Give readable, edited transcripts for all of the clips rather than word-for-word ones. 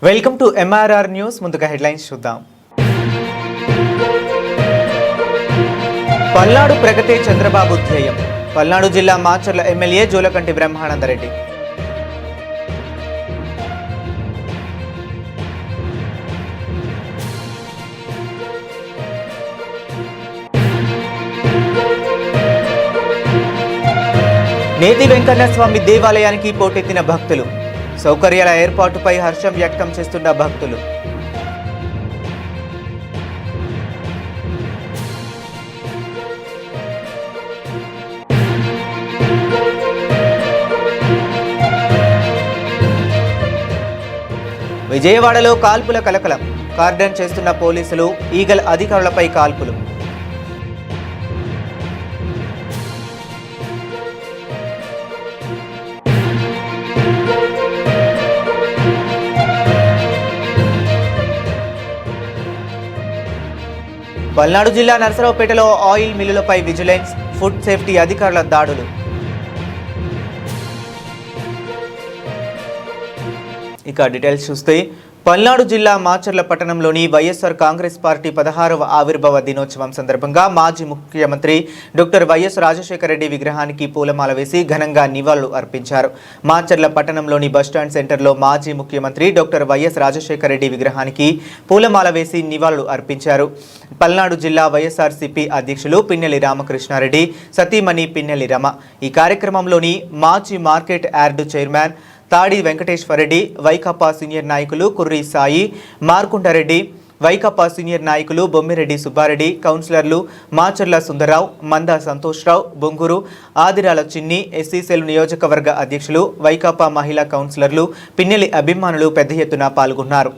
Welcome to MRR news. ముందుగా headlines చూద్దాం. పల్నాడు ప్రగతే చంద్రబాబు ధ్యేయం. పల్నాడు జిల్లా మాచర్ల ఎమ్మెల్యే జోలకంటి బ్రహ్మానందరెడ్డి. నేతి వెంకన్న స్వామి దేవాలయానికి పోటెత్తిన భక్తులు. సౌకర్యాల ఏర్పాటుపై హర్షం వ్యక్తం చేస్తున్న భక్తులు. విజయవాడలో కాల్పుల కలకలం. కార్డన్ చేస్తున్న పోలీసులు, ఈగల్ అధికారులపై కాల్పులు. పల్నాడు జిల్లా నర్సరావుపేటలో ఆయిల్ మిల్లులపై విజిలెన్స్, ఫుడ్ సేఫ్టీ అధికారుల దాడులు. ఇక డీటెయిల్స్ చూస్తే, పల్నాడు జిల్లా మాచర్ల పట్టణంలోని వైఎస్ఆర్ కాంగ్రెస్ పార్టీ 16వ ఆవిర్భావ దినోత్సవం సందర్భంగా మాజీ ముఖ్యమంత్రి డాక్టర్ వైఎస్ రాజశేఖర రెడ్డి విగ్రహానికి పూలమాల వేసి ఘనంగా నివాళులు అర్పించారు. మాచర్ల పట్టణంలోని బస్టాండ్ సెంటర్లో మాజీ ముఖ్యమంత్రి డాక్టర్ వైఎస్ రాజశేఖర రెడ్డి విగ్రహానికి పూలమాల వేసి నివాళులు అర్పించారు. పల్నాడు జిల్లా వైఎస్ఆర్సీపీ అధ్యక్షులు పిన్నెల్లి రామకృష్ణారెడ్డి, సతీమణి పిన్నెల్లి రమ ఈ కార్యక్రమంలోని మాజీ మార్కెట్ యార్డు చైర్మన్ తాడి వెంకటేశ్వరరెడ్డి, వైకాపా సీనియర్ నాయకులు కుర్రి సాయి, మార్కుండారెడ్డి, వైకాపా సీనియర్ నాయకులు బొమ్మిరెడ్డి సుబ్బారెడ్డి, కౌన్సిలర్లు మాచర్ల సుందరరావు, మంద సంతోష్రావు, బొంగూరు, ఆదిరాల చిన్ని, ఎస్సీ సెల్ నియోజకవర్గ అధ్యక్షులు, వైకాపా మహిళా కౌన్సిలర్లు, పిన్నెల్లి అభిమానులు పెద్ద ఎత్తున పాల్గొన్నారు.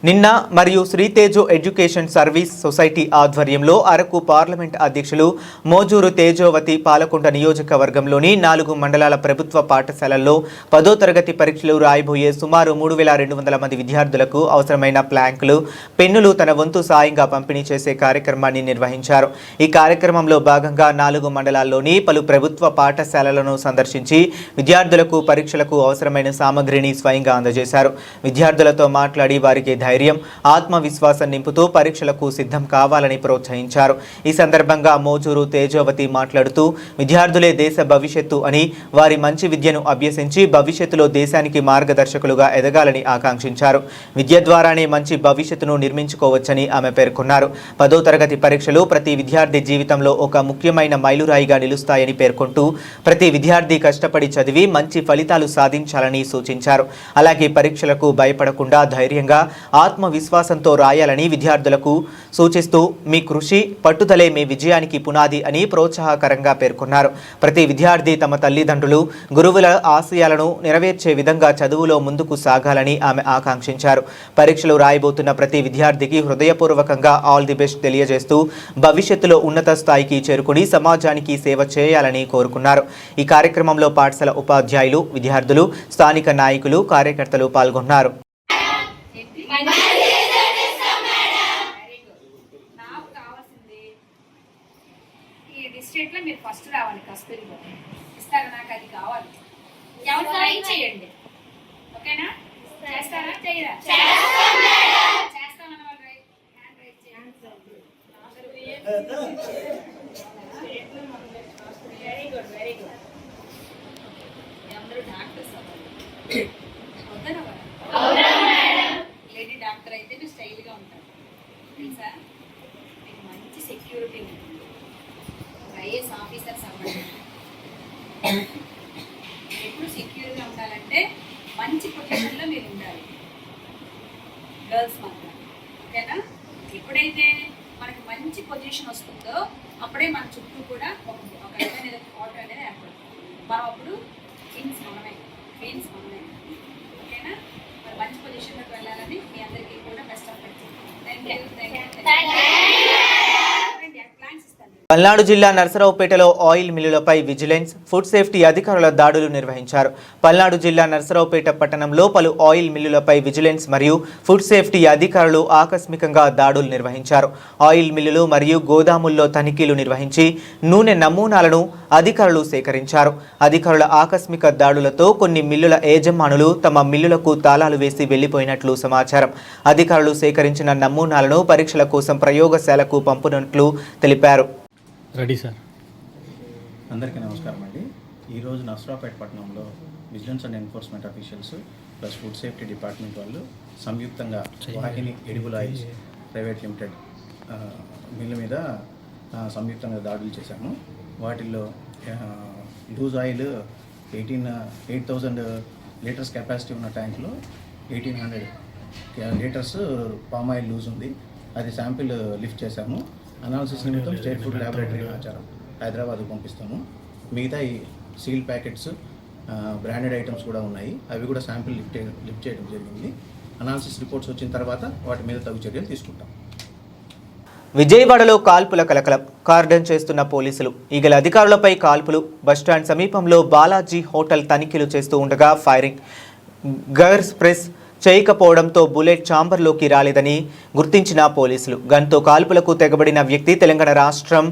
నిన్న మరియు శ్రీతేజో ఎడ్యుకేషన్ సర్వీస్ సొసైటీ ఆధ్వర్యంలో అరకు పార్లమెంట్ అధ్యక్షులు మోజూరు తేజోవతి పాలకొండ నియోజకవర్గంలోని 4 మండలాల ప్రభుత్వ పాఠశాలల్లో 10వ తరగతి పరీక్షలు రాయబోయే సుమారు 3200 మంది విద్యార్థులకు అవసరమైన ప్లాంకులు, పెన్నులు తన వంతు సాయంగా పంపిణీ చేసే కార్యక్రమాన్ని నిర్వహించారు. ఈ కార్యక్రమంలో భాగంగా 4 మండలాల్లోని పలు ప్రభుత్వ పాఠశాలలను సందర్శించి విద్యార్థులకు పరీక్షలకు అవసరమైన సామగ్రిని స్వయంగా అందజేశారు. విద్యార్థులతో మాట్లాడి వారికి ధైర్యం, ఆత్మవిశ్వాసం నింపుతూ పరీక్షలకు సిద్ధం కావాలని ప్రోత్సహించారు. ఈ సందర్భంగా మోజూరు తేజోవతి మాట్లాడుతూ విద్యార్థులే దేశ భవిష్యత్తు అని, వారి మంచి విద్యను అభ్యసించి భవిష్యత్తులో దేశానికి మార్గదర్శకులుగా ఎదగాలని ఆకాంక్షించారు. విద్య ద్వారానే మంచి భవిష్యత్తును నిర్మించుకోవచ్చని ఆమె పేర్కొన్నారు. 10వ తరగతి పరీక్షలు ప్రతి విద్యార్థి జీవితంలో ఒక ముఖ్యమైన మైలురాయిగా నిలుస్తాయని పేర్కొంటూ ప్రతి విద్యార్థి కష్టపడి చదివి మంచి ఫలితాలు సాధించాలని సూచించారు. అలాగే పరీక్షలకు భయపడకుండా ధైర్యంగా, ఆత్మవిశ్వాసంతో రాయాలని విద్యార్థులకు సూచిస్తూ మీ కృషి, పట్టుదలే మీ విజయానికి పునాది అని ప్రోత్సాహకరంగా పేర్కొన్నారు. ప్రతి విద్యార్థి తమ తల్లిదండ్రులు, గురువుల ఆశయాలను నెరవేర్చే విధంగా చదువులో ముందుకు సాగాలని ఆమె ఆకాంక్షించారు. పరీక్షలు రాయబోతున్న ప్రతి విద్యార్థికి హృదయపూర్వకంగా ఆల్ ది బెస్ట్ తెలియజేస్తూ భవిష్యత్తులో ఉన్నత స్థాయికి చేరుకుని సమాజానికి సేవ చేయాలని కోరుకున్నారు. ఈ కార్యక్రమంలో పాఠశాల ఉపాధ్యాయులు, విద్యార్థులు, స్థానిక నాయకులు, కార్యకర్తలు పాల్గొన్నారు. డిస్ట్రిక్ట్ లో మీరు ఫస్ట్ రావాలి. కస్తూరిలో ఇస్తారా? నాకు అది కావాలి. ఎవరు ట్రై చేయండి. ఓకేనా? చేస్తారా? చేయరా? చేస్తామన్న వాళ్ళు హ్యాండ్ రైజ్ చేయండి. Very good, very good. అందరూ డాక్టర్స్ అవ్వాలి. వద్దనా? లేడీ డాక్టర్ అయితే మీరు స్టైల్గా ఉంటారు తెలుసా? మీకు మంచి సెక్యూరిటీ ఉంటుంది. ఐఏఎస్ ఆఫీసర్స్ అవ్వండి. ఎప్పుడు సెక్యూర్గా ఉండాలంటే మంచి పొజిషన్లో మీరు ఉండాలి. గర్ల్స్ మాత్రం. ఓకేనా? ఎప్పుడైతే మనకి మంచి పొజిషన్ వస్తుందో అప్పుడే మన చుట్టూ కూడా ఒక రకమైన ఆర్డర్ అనేది ఏర్పడుతుంది. మనం అప్పుడు కింగ్స్ మనమే, క్వీన్స్ మనమే. ఓకేనా? మరి మంచి పొజిషన్లోకి వెళ్ళాలని మీ అందరికీ కూడా best of luck. Thank you. Palnadu జిల్లా నర్సరావుపేటలో ఆయిల్ మిల్లులపై విజిలెన్స్, ఫుడ్ సేఫ్టీ అధికారుల దాడులు నిర్వహించారు. పల్నాడు జిల్లా నర్సరావుపేట పట్టణంలో పలు ఆయిల్ మిల్లులపై విజిలెన్స్ మరియు ఫుడ్ సేఫ్టీ అధికారులు ఆకస్మికంగా దాడులు నిర్వహించారు. ఆయిల్ మిల్లులు మరియు గోదాముల్లో తనిఖీలు నిర్వహించి నూనె నమూనాలను అధికారులు సేకరించారు. అధికారుల ఆకస్మిక దాడులతో కొన్ని మిల్లుల యజమానులు తమ మిల్లులకు తాళాలు వేసి వెళ్లిపోయినట్లు సమాచారం. అధికారులు సేకరించిన నమూనాలను పరీక్షల కోసం ప్రయోగశాలకు పంపునట్లు తెలిపారు. Ready sir. అందరికీ నమస్కారం అండి. ఈరోజు నర్సరావుపేట పట్టణంలో vigilance and enforcement officials plus food safety department వాళ్ళు సంయుక్తంగా Vahini edible oils private limited mill మీద సంయుక్తంగా దాడులు చేశాము. వాటిల్లో లూజ్ ఆయిల్ 8,000 లీటర్స్ కెపాసిటీ ఉన్న ట్యాంక్లో 1,800 లీటర్స్ పామ్ ఆయిల్ లూజ్ ఉంది. అది శాంపిల్ లిఫ్ట్ చేశాము. అనాలిసిస్ నిమిత్తం స్టేట్ ఫుడ్ ల్యాబొరేటరీ ఆచారం హైదరాబాద్కు పంపిస్తాము. మిగతా ఈ సీల్ ప్యాకెట్స్, బ్రాండెడ్ ఐటమ్స్ కూడా ఉన్నాయి. అవి కూడా శాంపిల్ లిఫ్ట్ చేయడం జరిగింది. అనాలిసిస్ రిపోర్ట్స్ వచ్చిన తర్వాత వాటి మీద తగు చర్యలు తీసుకుంటాం. విజయవాడలో కాల్పుల కలకలం, కార్డన్ చేస్తున్న పోలీసులు. ఈగల అధికారులపై కాల్పులు. బస్టాండ్ సమీపంలో బాలాజీ హోటల్ తనిఖీలు చేస్తూ ఉండగా ఫైరింగ్. గర్స్ ప్రెస్ చేయకపోవడంతో బుల్లెట్ ఛాంబర్లోకి రాలేదని గుర్తించిన పోలీసులు. గన్తో కాల్పులకు తెగబడిన వ్యక్తి తెలంగాణ రాష్ట్రం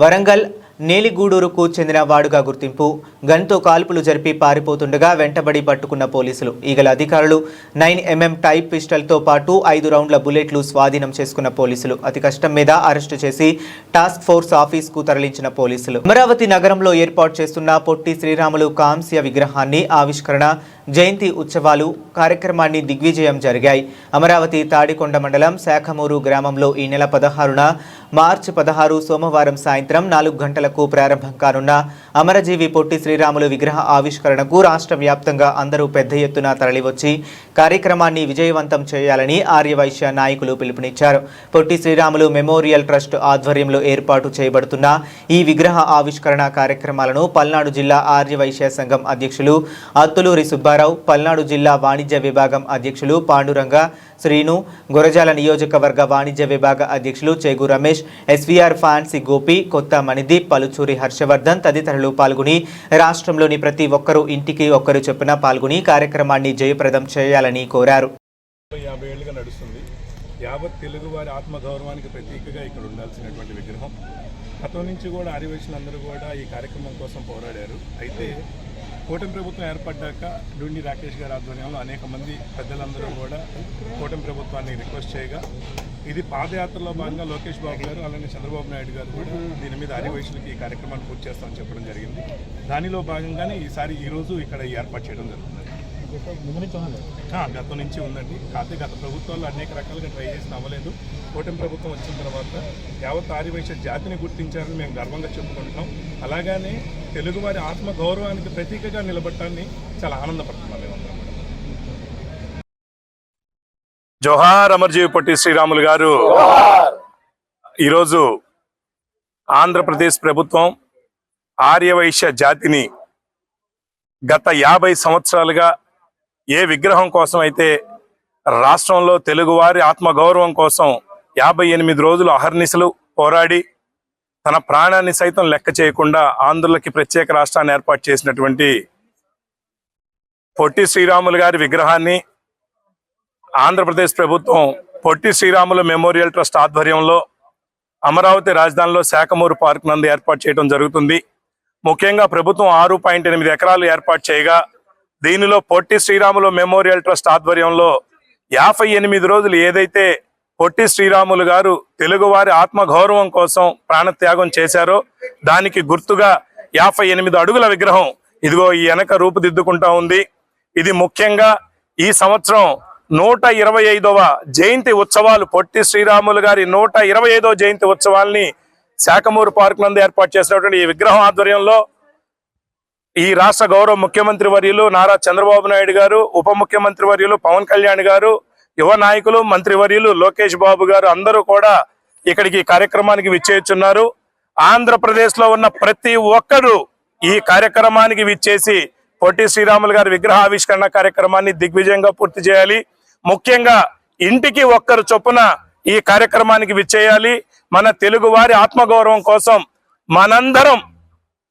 వరంగల్ నేలిగూడూరుకు చెందిన వాడుగా గుర్తింపు. గన్తో కాల్పులు జరిపి పారిపోతుండగా వెంటబడి పట్టుకున్న పోలీసులు. ఈగల అధికారులు 9mm టైప్ పిస్టల్తో పాటు 5 రౌండ్ల బుల్లెట్లు స్వాధీనం చేసుకున్న పోలీసులు. అతి కష్టం మీద అరెస్టు చేసి టాస్క్ ఫోర్స్ ఆఫీస్కు తరలించిన పోలీసులు. అమరావతి నగరంలో ఏర్పాటు చేస్తున్న పొట్టి శ్రీరాములు కాంస్య విగ్రహాన్ని ఆవిష్కరణ, జయంతి ఉత్సవాలు కార్యక్రమాన్ని దిగ్విజయం జరిగాయి. అమరావతి తాడికొండ మండలం శాఖమూరు గ్రామంలో ఈ నెల 16న మార్చి 16 సోమవారం సాయంత్రం 4 గంటలకు ప్రారంభం కానున్న అమరజీవి పొట్టి శ్రీరాములు విగ్రహ ఆవిష్కరణకు రాష్ట్ర వ్యాప్తంగా అందరూ పెద్ద ఎత్తున తరలివచ్చి కార్యక్రమాన్ని విజయవంతం చేయాలని ఆర్యవైశ్య నాయకులు పిలుపునిచ్చారు. పొట్టి శ్రీరాములు మెమోరియల్ ట్రస్ట్ ఆధ్వర్యంలో ఏర్పాటు చేయబడుతున్న ఈ విగ్రహ ఆవిష్కరణ కార్యక్రమాలను పల్నాడు జిల్లా ఆర్యవైశ్య సంఘం అధ్యక్షులు అత్తులూరి సుబ్బారావు, పల్నాడు జిల్లా వాణిజ్య విభాగం అధ్యక్షులు పాండురంగ, శ్రీను, గురజాల నియోజకవర్గ వాణిజ్య విభాగ అధ్యక్షులు చేగు రమేష్, ఎస్వీఆర్ ఫ్యాన్సీ గోపి, కొత్త మణిదీప్, పలుచూరి హర్షవర్ధన్ తదితరులు పాల్గొని రాష్ట్రంలోని ప్రతి ఒక్కరూ ఇంటికి ఒక్కరు చొప్పున పాల్గొని కార్యక్రమాన్ని జయప్రదం చేయాలని కోరారు. 50 ఏళ్ళుగా నడుస్తుంది. యావత్ తెలుగు వారి ఆత్మగౌరవానికి ప్రతీకగా ఇక్కడ ఉండాల్సినటువంటి విగ్రహం. గతం నుంచి కూడా ఆదివాసులందరూ కూడా ఈ కార్యక్రమం కోసం పోరాడారు. అయితే కూటమి ప్రభుత్వం ఏర్పడ్డాక డుండి రాకేష్ గారి ఆధ్వర్యంలో అనేక మంది పెద్దలందరూ కూడా కూటమి ప్రభుత్వాన్ని రిక్వెస్ట్ చేయగా ఇది పాదయాత్రలో భాగంగా లోకేష్ బాబు గారు అలానే చంద్రబాబు నాయుడు గారు కూడా దీని మీద ఆదివాసులకి ఈ కార్యక్రమాన్ని పూర్తి చేస్తామని చెప్పడం జరిగింది. దానిలో భాగంగానే ఈరోజు ఇక్కడ ఏర్పాటు చేయడం జరుగుతుంది. గతం నుంచి ఉందండి. కాకపోతే గత ప్రభుత్వాలు అనేక రకాలుగా ట్రై చేసిన అవ్వలేదు. కూటమి ప్రభుత్వం వచ్చిన తర్వాత యావత్ ఆదివాసీ జాతిని గుర్తించారని మేము గర్వంగా చెప్పుకుంటున్నాం. అలాగనే తెలుగువారి ఆత్మ గౌరవానికి ప్రతీకగా నిలబడటాన్ని చాలా ఆనందపడుతున్నాం మేమందరం. జోహార్ అమర్జీవి పొట్టి శ్రీరాములు గారు. ఈరోజు ఆంధ్రప్రదేశ్ ప్రభుత్వం ఆర్యవైశ్య జాతిని గత 50 సంవత్సరాలుగా ఏ విగ్రహం కోసం అయితే రాష్ట్రంలో తెలుగువారి ఆత్మగౌరవం కోసం 58 రోజులు అహర్నిశలు పోరాడి తన ప్రాణాన్ని సైతం లెక్క చేయకుండా ఆంధ్రులకి ప్రత్యేక రాష్ట్రాన్ని ఏర్పాటు చేసినటువంటి పొట్టి శ్రీరాములు గారి విగ్రహాన్ని ఆంధ్రప్రదేశ్ ప్రభుత్వం పొట్టి శ్రీరాములు మెమోరియల్ ట్రస్ట్ ఆధ్వర్యంలో అమరావతి రాజధానిలో శాఖమూరు పార్క్ నందు ఏర్పాటు చేయడం జరుగుతుంది. ముఖ్యంగా ప్రభుత్వం 6.8 ఎకరాలు ఏర్పాటు చేయగా దీనిలో పొట్టి శ్రీరాములు మెమోరియల్ ట్రస్ట్ ఆధ్వర్యంలో 58 రోజులు ఏదైతే పొట్టి శ్రీరాములు గారు తెలుగువారి ఆత్మగౌరవం కోసం ప్రాణత్యాగం చేశారో దానికి గుర్తుగా 58 అడుగుల విగ్రహం ఇదిగో ఈ వెనక రూపుదిద్దుకుంటా ఉంది. ఇది ముఖ్యంగా ఈ సంవత్సరం 125వ జయంతి ఉత్సవాలు పొట్టి శ్రీరాములు గారి 125వ జయంతి ఉత్సవాల్ని శాఖమూరు పార్క్ నందు ఏర్పాటు చేసినటువంటి ఈ విగ్రహం ఆధ్వర్యంలో ఈ రాష్ట్ర గౌరవ ముఖ్యమంత్రి వర్యులు నారా చంద్రబాబు నాయుడు గారు, ఉప ముఖ్యమంత్రి వర్యులు పవన్ కళ్యాణ్ గారు, యువ నాయకులు మంత్రివర్యులు లోకేష్ బాబు గారు అందరూ కూడా ఇక్కడికి కార్యక్రమానికి విచ్చేస్తున్నారు. ఆంధ్రప్రదేశ్ లో ఉన్న ప్రతి ఒక్కరు ఈ కార్యక్రమానికి విచ్చేసి పొట్టి శ్రీరాములు గారి విగ్రహ ఆవిష్కరణ కార్యక్రమాన్ని దిగ్విజయంగా పూర్తి చేయాలి. ముఖ్యంగా ఇంటికి ఒక్కరు చొప్పున ఈ కార్యక్రమానికి విచ్చేయాలి. మన తెలుగు వారి ఆత్మగౌరవం కోసం మనందరం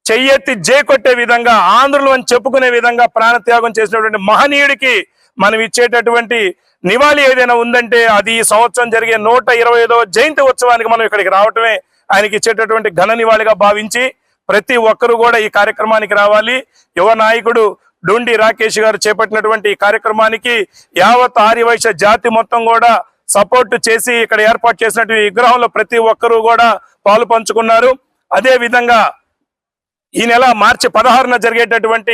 చెయ్యెత్తి జేకొట్టే విధంగా ఆంధ్రులు అని చెప్పుకునే విధంగా ప్రాణత్యాగం చేసినటువంటి మహనీయుడికి మనం ఇచ్చేటటువంటి నివాళి ఏదైనా ఉందంటే అది ఈ సంవత్సరం జరిగే 125వ జయంతి ఉత్సవానికి మనం ఇక్కడికి రావటమే ఆయనకి ఇచ్చేటటువంటి ఘన నివాళిగా భావించి ప్రతి ఒక్కరూ కూడా ఈ కార్యక్రమానికి రావాలి. యువ నాయకుడు డుండి రాకేష్ గారు చేపట్టినటువంటి ఈ కార్యక్రమానికి యావత్ ఆర్యవైశ్య జాతి మొత్తం కూడా సపోర్ట్ చేసి ఇక్కడ ఏర్పాటు చేసినటువంటి విగ్రహంలో ప్రతి ఒక్కరూ కూడా పాలు పంచుకున్నారు. అదే విధంగా ఈ నెల మార్చి 16న జరిగేటటువంటి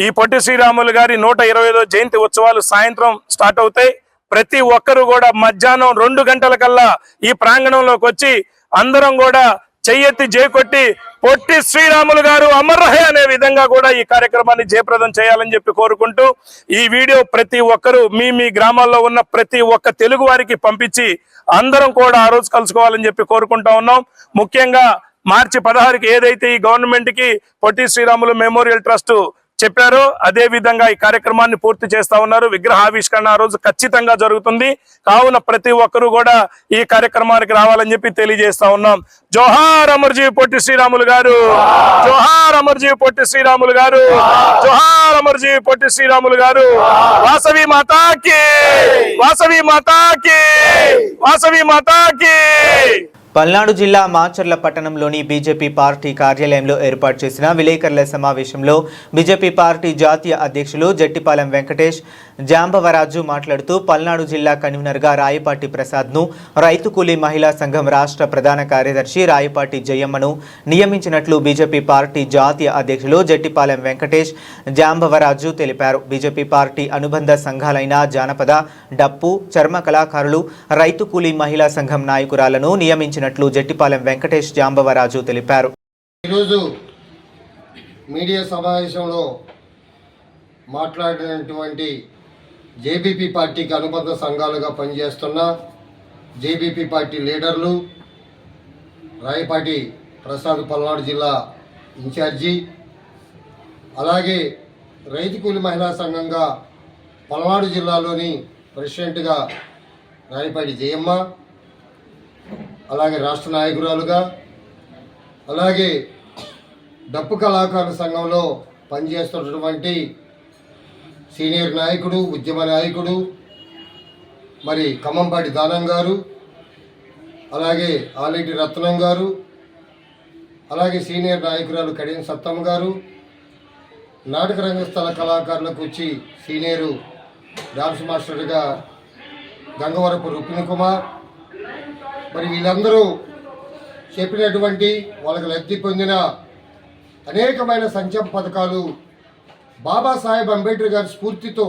ఈ పొట్టి శ్రీరాములు గారి 125వ జయంతి ఉత్సవాలు సాయంత్రం స్టార్ట్ అవుతాయి. ప్రతి ఒక్కరూ కూడా మధ్యాహ్నం 2 గంటల కల్లా ఈ ప్రాంగణంలోకి వచ్చి అందరం కూడా చెయ్యెత్తి జయకొట్టి పొట్టి శ్రీరాములు గారు అమర్ రహే అనే విధంగా కూడా ఈ కార్యక్రమాన్ని జయప్రదం చేయాలని చెప్పి కోరుకుంటూ ఈ వీడియో ప్రతి ఒక్కరూ మీ గ్రామాల్లో ఉన్న ప్రతి ఒక్క తెలుగు వారికి పంపించి అందరం కూడా ఆ రోజు కలుసుకోవాలని చెప్పి కోరుకుంటా ఉన్నాం. ముఖ్యంగా మార్చి 16కి ఏదైతే ఈ గవర్నమెంట్ కి పొట్టి శ్రీరాములు మెమోరియల్ ట్రస్ట్ చెప్పారో అదే విధంగా ఈ కార్యక్రమాన్ని పూర్తి చేస్తా ఉన్నారు. విగ్రహ ఆవిష్కరణ ఆ రోజు ఖచ్చితంగా జరుగుతుంది. కావున ప్రతి ఒక్కరూ కూడా ఈ కార్యక్రమానికి రావాలని చెప్పి తెలియజేస్తా ఉన్నాం. జోహార్ అమర్జీవి పొట్టి శ్రీరాములు గారు, జోహార్ అమర్జీవి పొట్టి శ్రీరాములు గారు, జోహార్ అమర్జీవి పొట్టి శ్రీరాములు గారు. వాసవి మాతాకి, వాసవి మాతాకి, వాసవి మాతాకి. పల్నాడు జిల్లా మాచర్ల పట్టణంలోని బీజేపీ పార్టీ కార్యాలయంలో ఏర్పాటు చేసిన విలేకరుల సమావేశంలో బీజేపీ పార్టీ జాతీయ అధ్యక్షులు జట్టిపాలెం వెంకటేష్ జాంబవరాజు మాట్లాడుతూ పల్నాడు జిల్లా కన్వీనర్గా రాయపాటి ప్రసాద్ను, రైతు కూలీ మహిళా సంఘం రాష్ట్ర ప్రధాన కార్యదర్శి రాయపాటి జయమ్మను నియమించినట్లు బీజేపీ పార్టీ జాతీయ అధ్యక్షులు జట్టిపాలెం వెంకటేష్ జాంబవరాజు తెలిపారు. బీజేపీ పార్టీ అనుబంధ సంఘాలైన జానపద, డప్పు, చర్మ కళాకారులు, రైతు కూలీ మహిళా సంఘం నాయకురాలను నియమించిన జట్టిపాలెం వెంకటేష్ జాంబవరాజు తెలిపారు. ఈరోజు మీడియా సమావేశంలో మాట్లాడినటువంటి జేబీపీ పార్టీకి అనుబంధ సంఘాలుగా పనిచేస్తున్న జేబీపీ పార్టీ లీడర్లు, రాయపాటి ప్రసాద్ పల్నాడు జిల్లా ఇన్ఛార్జి, అలాగే రైతు కూలి మహిళా సంఘంగా పల్నాడు జిల్లాలోని ప్రెసిడెంట్గా రాయపాటి జయమ్మ, అలాగే రాష్ట్ర నాయకురాలుగా, అలాగే డప్పు కళాకారుల సంఘంలో పనిచేస్తున్నటువంటి సీనియర్ నాయకుడు, ఉద్యమ నాయకుడు మరి ఖమ్మంపాటి దానం గారు, అలాగే ఆలేటి రత్నం గారు, అలాగే సీనియర్ నాయకురాలు కడియం సత్తమ్మ గారు, నాటక రంగస్థల కళాకారులకు వచ్చి సీనియరు డాన్స్ మాస్టర్గా గంగవరపు రుక్మిణి కుమార్, మరి వీళ్ళందరూ చెప్పినటువంటి వాళ్ళకి లబ్ధి పొందిన అనేకమైన సంక్షేమ పథకాలు బాబాసాహెబ్ అంబేద్కర్ గారి స్ఫూర్తితో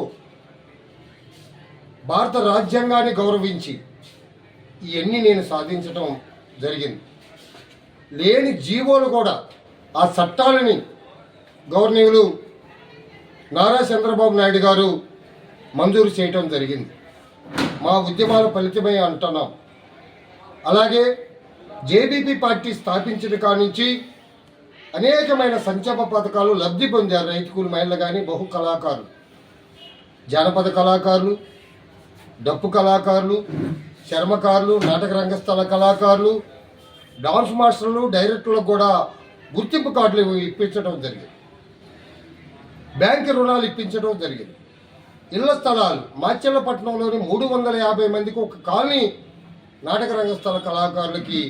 భారత రాజ్యాంగాన్ని గౌరవించి ఇవన్నీ నేను సాధించడం జరిగింది. లేని జీవోలు కూడా ఆ చట్టాలని గవర్నీయులు నారా చంద్రబాబు నాయుడు గారు మంజూరు చేయటం జరిగింది. మా ఉద్యమాల ఫలితమే అంటున్నాం. అలాగే జేబీపీ పార్టీ స్థాపించిన కాడి నుంచి అనేకమైన సంక్షేమ పథకాలు లబ్ధి పొందారు రైతు కూలి మహిళలు కానీ, బహు కళాకారులు, జానపద కళాకారులు, డప్పు కళాకారులు, చర్మకారులు, నాటక రంగస్థల కళాకారులు, డాన్స్ మాస్టర్లు, డైరెక్టర్లకు కూడా గుర్తింపు కార్డులు ఇప్పించడం జరిగింది. బ్యాంకు రుణాలు ఇప్పించడం జరిగింది. ఇళ్ల స్థలాలు మాచెల్లపట్నంలోని 350 మందికి ఒక కాలనీ నాటక రంగస్థల కళాకారులకి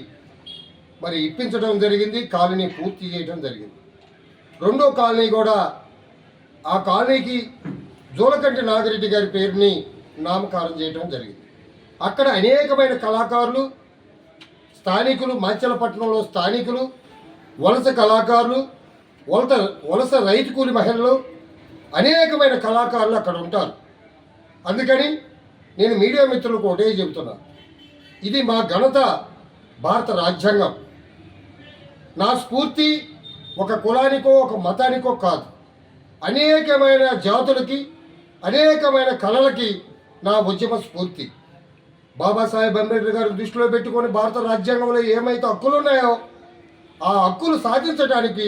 మరి ఇప్పించడం జరిగింది. కాలనీ పూర్తి చేయడం జరిగింది. రెండో కాలనీ కూడా ఆ కాలనీకి జోలకంటి నాగిరెడ్డి గారి పేరుని నామకరణం చేయడం జరిగింది. అక్కడ అనేకమైన కళాకారులు, స్థానికులు, మాచెల్లపట్నంలో స్థానికులు, వలస కళాకారులు, వలస రైతు కూలి మహిళలు, అనేకమైన కళాకారులు అక్కడ ఉంటారు. అందుకని నేను మీడియా మిత్రులకు ఒకటే చెబుతున్నా, ఇది మా ఘనత, భారత రాజ్యాంగం. నా స్ఫూర్తి ఒక కులానికో ఒక మతానికో కాదు, అనేకమైన జాతులకి, అనేకమైన కళలకి నా ఉద్యమ స్ఫూర్తి. బాబాసాహెబ్ అంబేద్కర్ గారు దృష్టిలో పెట్టుకొని భారత రాజ్యాంగంలో ఏమైతే హక్కులు ఉన్నాయో ఆ హక్కులు సాధించడానికి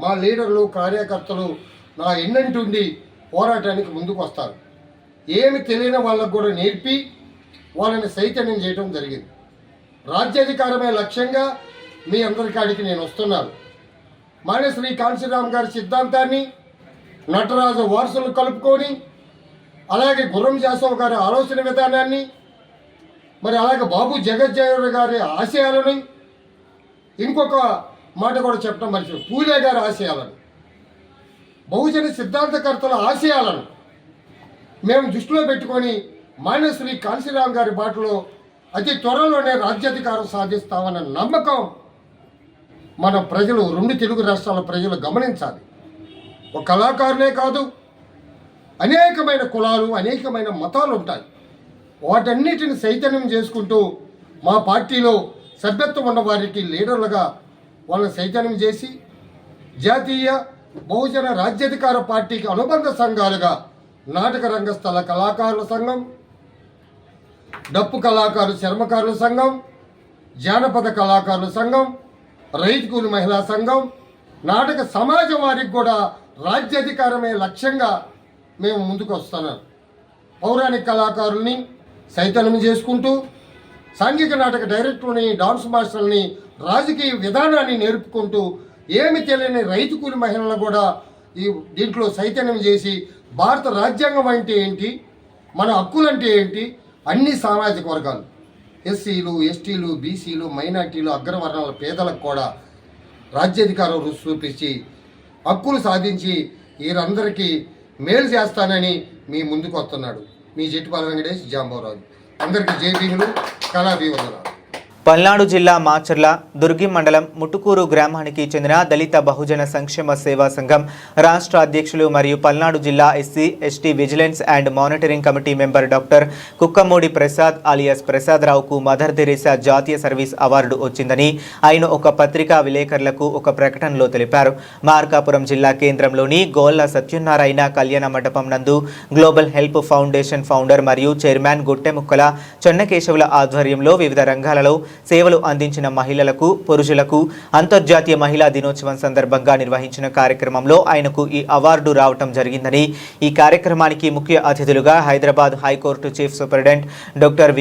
మా లీడర్లు, కార్యకర్తలు నా ఎన్నంటుండి పోరాటానికి ముందుకు వస్తారు. ఏమి తెలియని వాళ్ళకు కూడా నేర్పి వాళ్ళని చైతన్యం చేయడం జరిగింది. రాజ్యాధికారమే లక్ష్యంగా మీ అందరికాడికి నేను వస్తున్నాను. మానేశ్వరి కాంశీరామ్ గారి సిద్ధాంతాన్ని నటరాజు వారసులు కలుపుకొని, అలాగే గుర్రం జాసవ్ గారి ఆలోచన విధానాన్ని, మరి అలాగే బాబు జగజ్జయరావు గారి ఆశయాలని, ఇంకొక మాట కూడా చెప్పడం మర్చిపోయి పూలే గారి ఆశయాలను, బహుజన సిద్ధాంతకర్తల ఆశయాలను మేము దృష్టిలో పెట్టుకొని మానేశ్వరి కాంశీరామ్ గారి బాటలో అతి త్వరలోనే రాజ్యాధికారం సాధిస్తామన్న నమ్మకం మన ప్రజలు, 2 తెలుగు రాష్ట్రాల ప్రజలు గమనించాలి. ఒక కళాకారులే కాదు, అనేకమైన కులాలు, అనేకమైన మతాలు ఉంటాయి. వాటన్నిటిని చైతన్యం చేసుకుంటూ మా పార్టీలో సభ్యత్వం ఉన్న వారికి లీడర్లుగా వాళ్ళని చైతన్యం చేసి జాతీయ బహుజన రాజ్యాధికార పార్టీకి అనుబంధ సంఘాలుగా నాటక రంగస్థల కళాకారుల సంఘం, డప్పు కళాకారులు, చర్మకారుల సంఘం, జానపద కళాకారుల సంఘం, రైతు కూలి మహిళా సంఘం, నాటక సమాజం వారికి కూడా రాజ్యాధికారమే లక్ష్యంగా మేము ముందుకు వస్తున్నాం. పౌరాణిక కళాకారుల్ని చైతన్యం చేసుకుంటూ, సాంఘిక నాటక డైరెక్టర్ని, డాన్స్ మాస్టర్ని, రాజకీయ విధానాన్ని నేర్పుకుంటూ, ఏమి తెలియని రైతు కూలి మహిళలను కూడా దీంట్లో చైతన్యం చేసి భారత రాజ్యాంగం అంటే ఏంటి, మన హక్కులంటే ఏంటి, అన్ని సామాజిక వర్గాలు, ఎస్సీలు, ఎస్టీలు, బీసీలు, మైనార్టీలు, అగ్రవర్ణాల పేదలకు కూడా రాజ్యాధికారం రుచి చూపించి హక్కులు సాధించి వీరందరికీ మేలు చేస్తానని మీ ముందుకు వస్తున్నాడు మీ జెట్టిపాల వెంకటేష్ జాంబవరాజు. అందరికీ జై భీములు, కళాభివందనాలు. పల్నాడు జిల్లా మాచర్ల దుర్గి మండలం ముటుకూరు గ్రామానికి చెందిన దళిత బహుజన సంక్షేమ సేవా సంఘం రాష్ట్ర అధ్యక్షులు మరియు పల్నాడు జిల్లా SC ST vigilance and monitoring committee member doctor Kukkamudi Prasad alias Prasad రావుకు మదర్ తెరీసా జాతీయ సర్వీస్ అవార్డు వచ్చిందని ఆయన ఒక పత్రికా విలేకరులకు ఒక ప్రకటనలో తెలిపారు. మార్కాపురం జిల్లా కేంద్రంలోని గోల్ల సత్యనారాయణ కళ్యాణ మండపం నందు గ్లోబల్ హెల్ప్ ఫౌండేషన్ ఫౌండర్ మరియు చైర్మన్ గుట్టెముక్కల చెన్నకేశవుల ఆధ్వర్యంలో వివిధ రంగాలలో సేవలు అందించిన మహిళలకు, పురుషులకు అంతర్జాతీయ మహిళా దినోత్సవం సందర్భంగా నిర్వహించిన కార్యక్రమంలో ఆయనకు ఈ అవార్డు రావటం జరిగిందని, ఈ కార్యక్రమానికి ముఖ్య అతిథులుగా Hyderabad high court chief superintendent doctor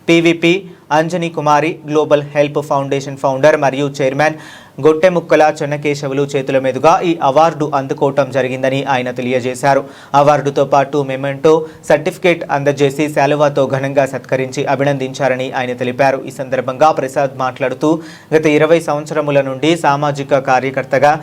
PVP Anjani Kumari, global help foundation founder మరియు చైర్మన్ గొట్టెముక్కల చెన్నకేశవులు చేతుల మీదుగా ఈ అవార్డు అందుకోవటం జరిగిందని ఆయన తెలియజేశారు. అవార్డుతో పాటు మెమెంటో, సర్టిఫికేట్ అందజేసి శాలువాతో ఘనంగా సత్కరించి అభినందించారని ఆయన తెలిపారు. ఈ సందర్భంగా ప్రసాద్ మాట్లాడుతూ గత 20 సంవత్సరముల నుండి సామాజిక కార్యకర్తగా,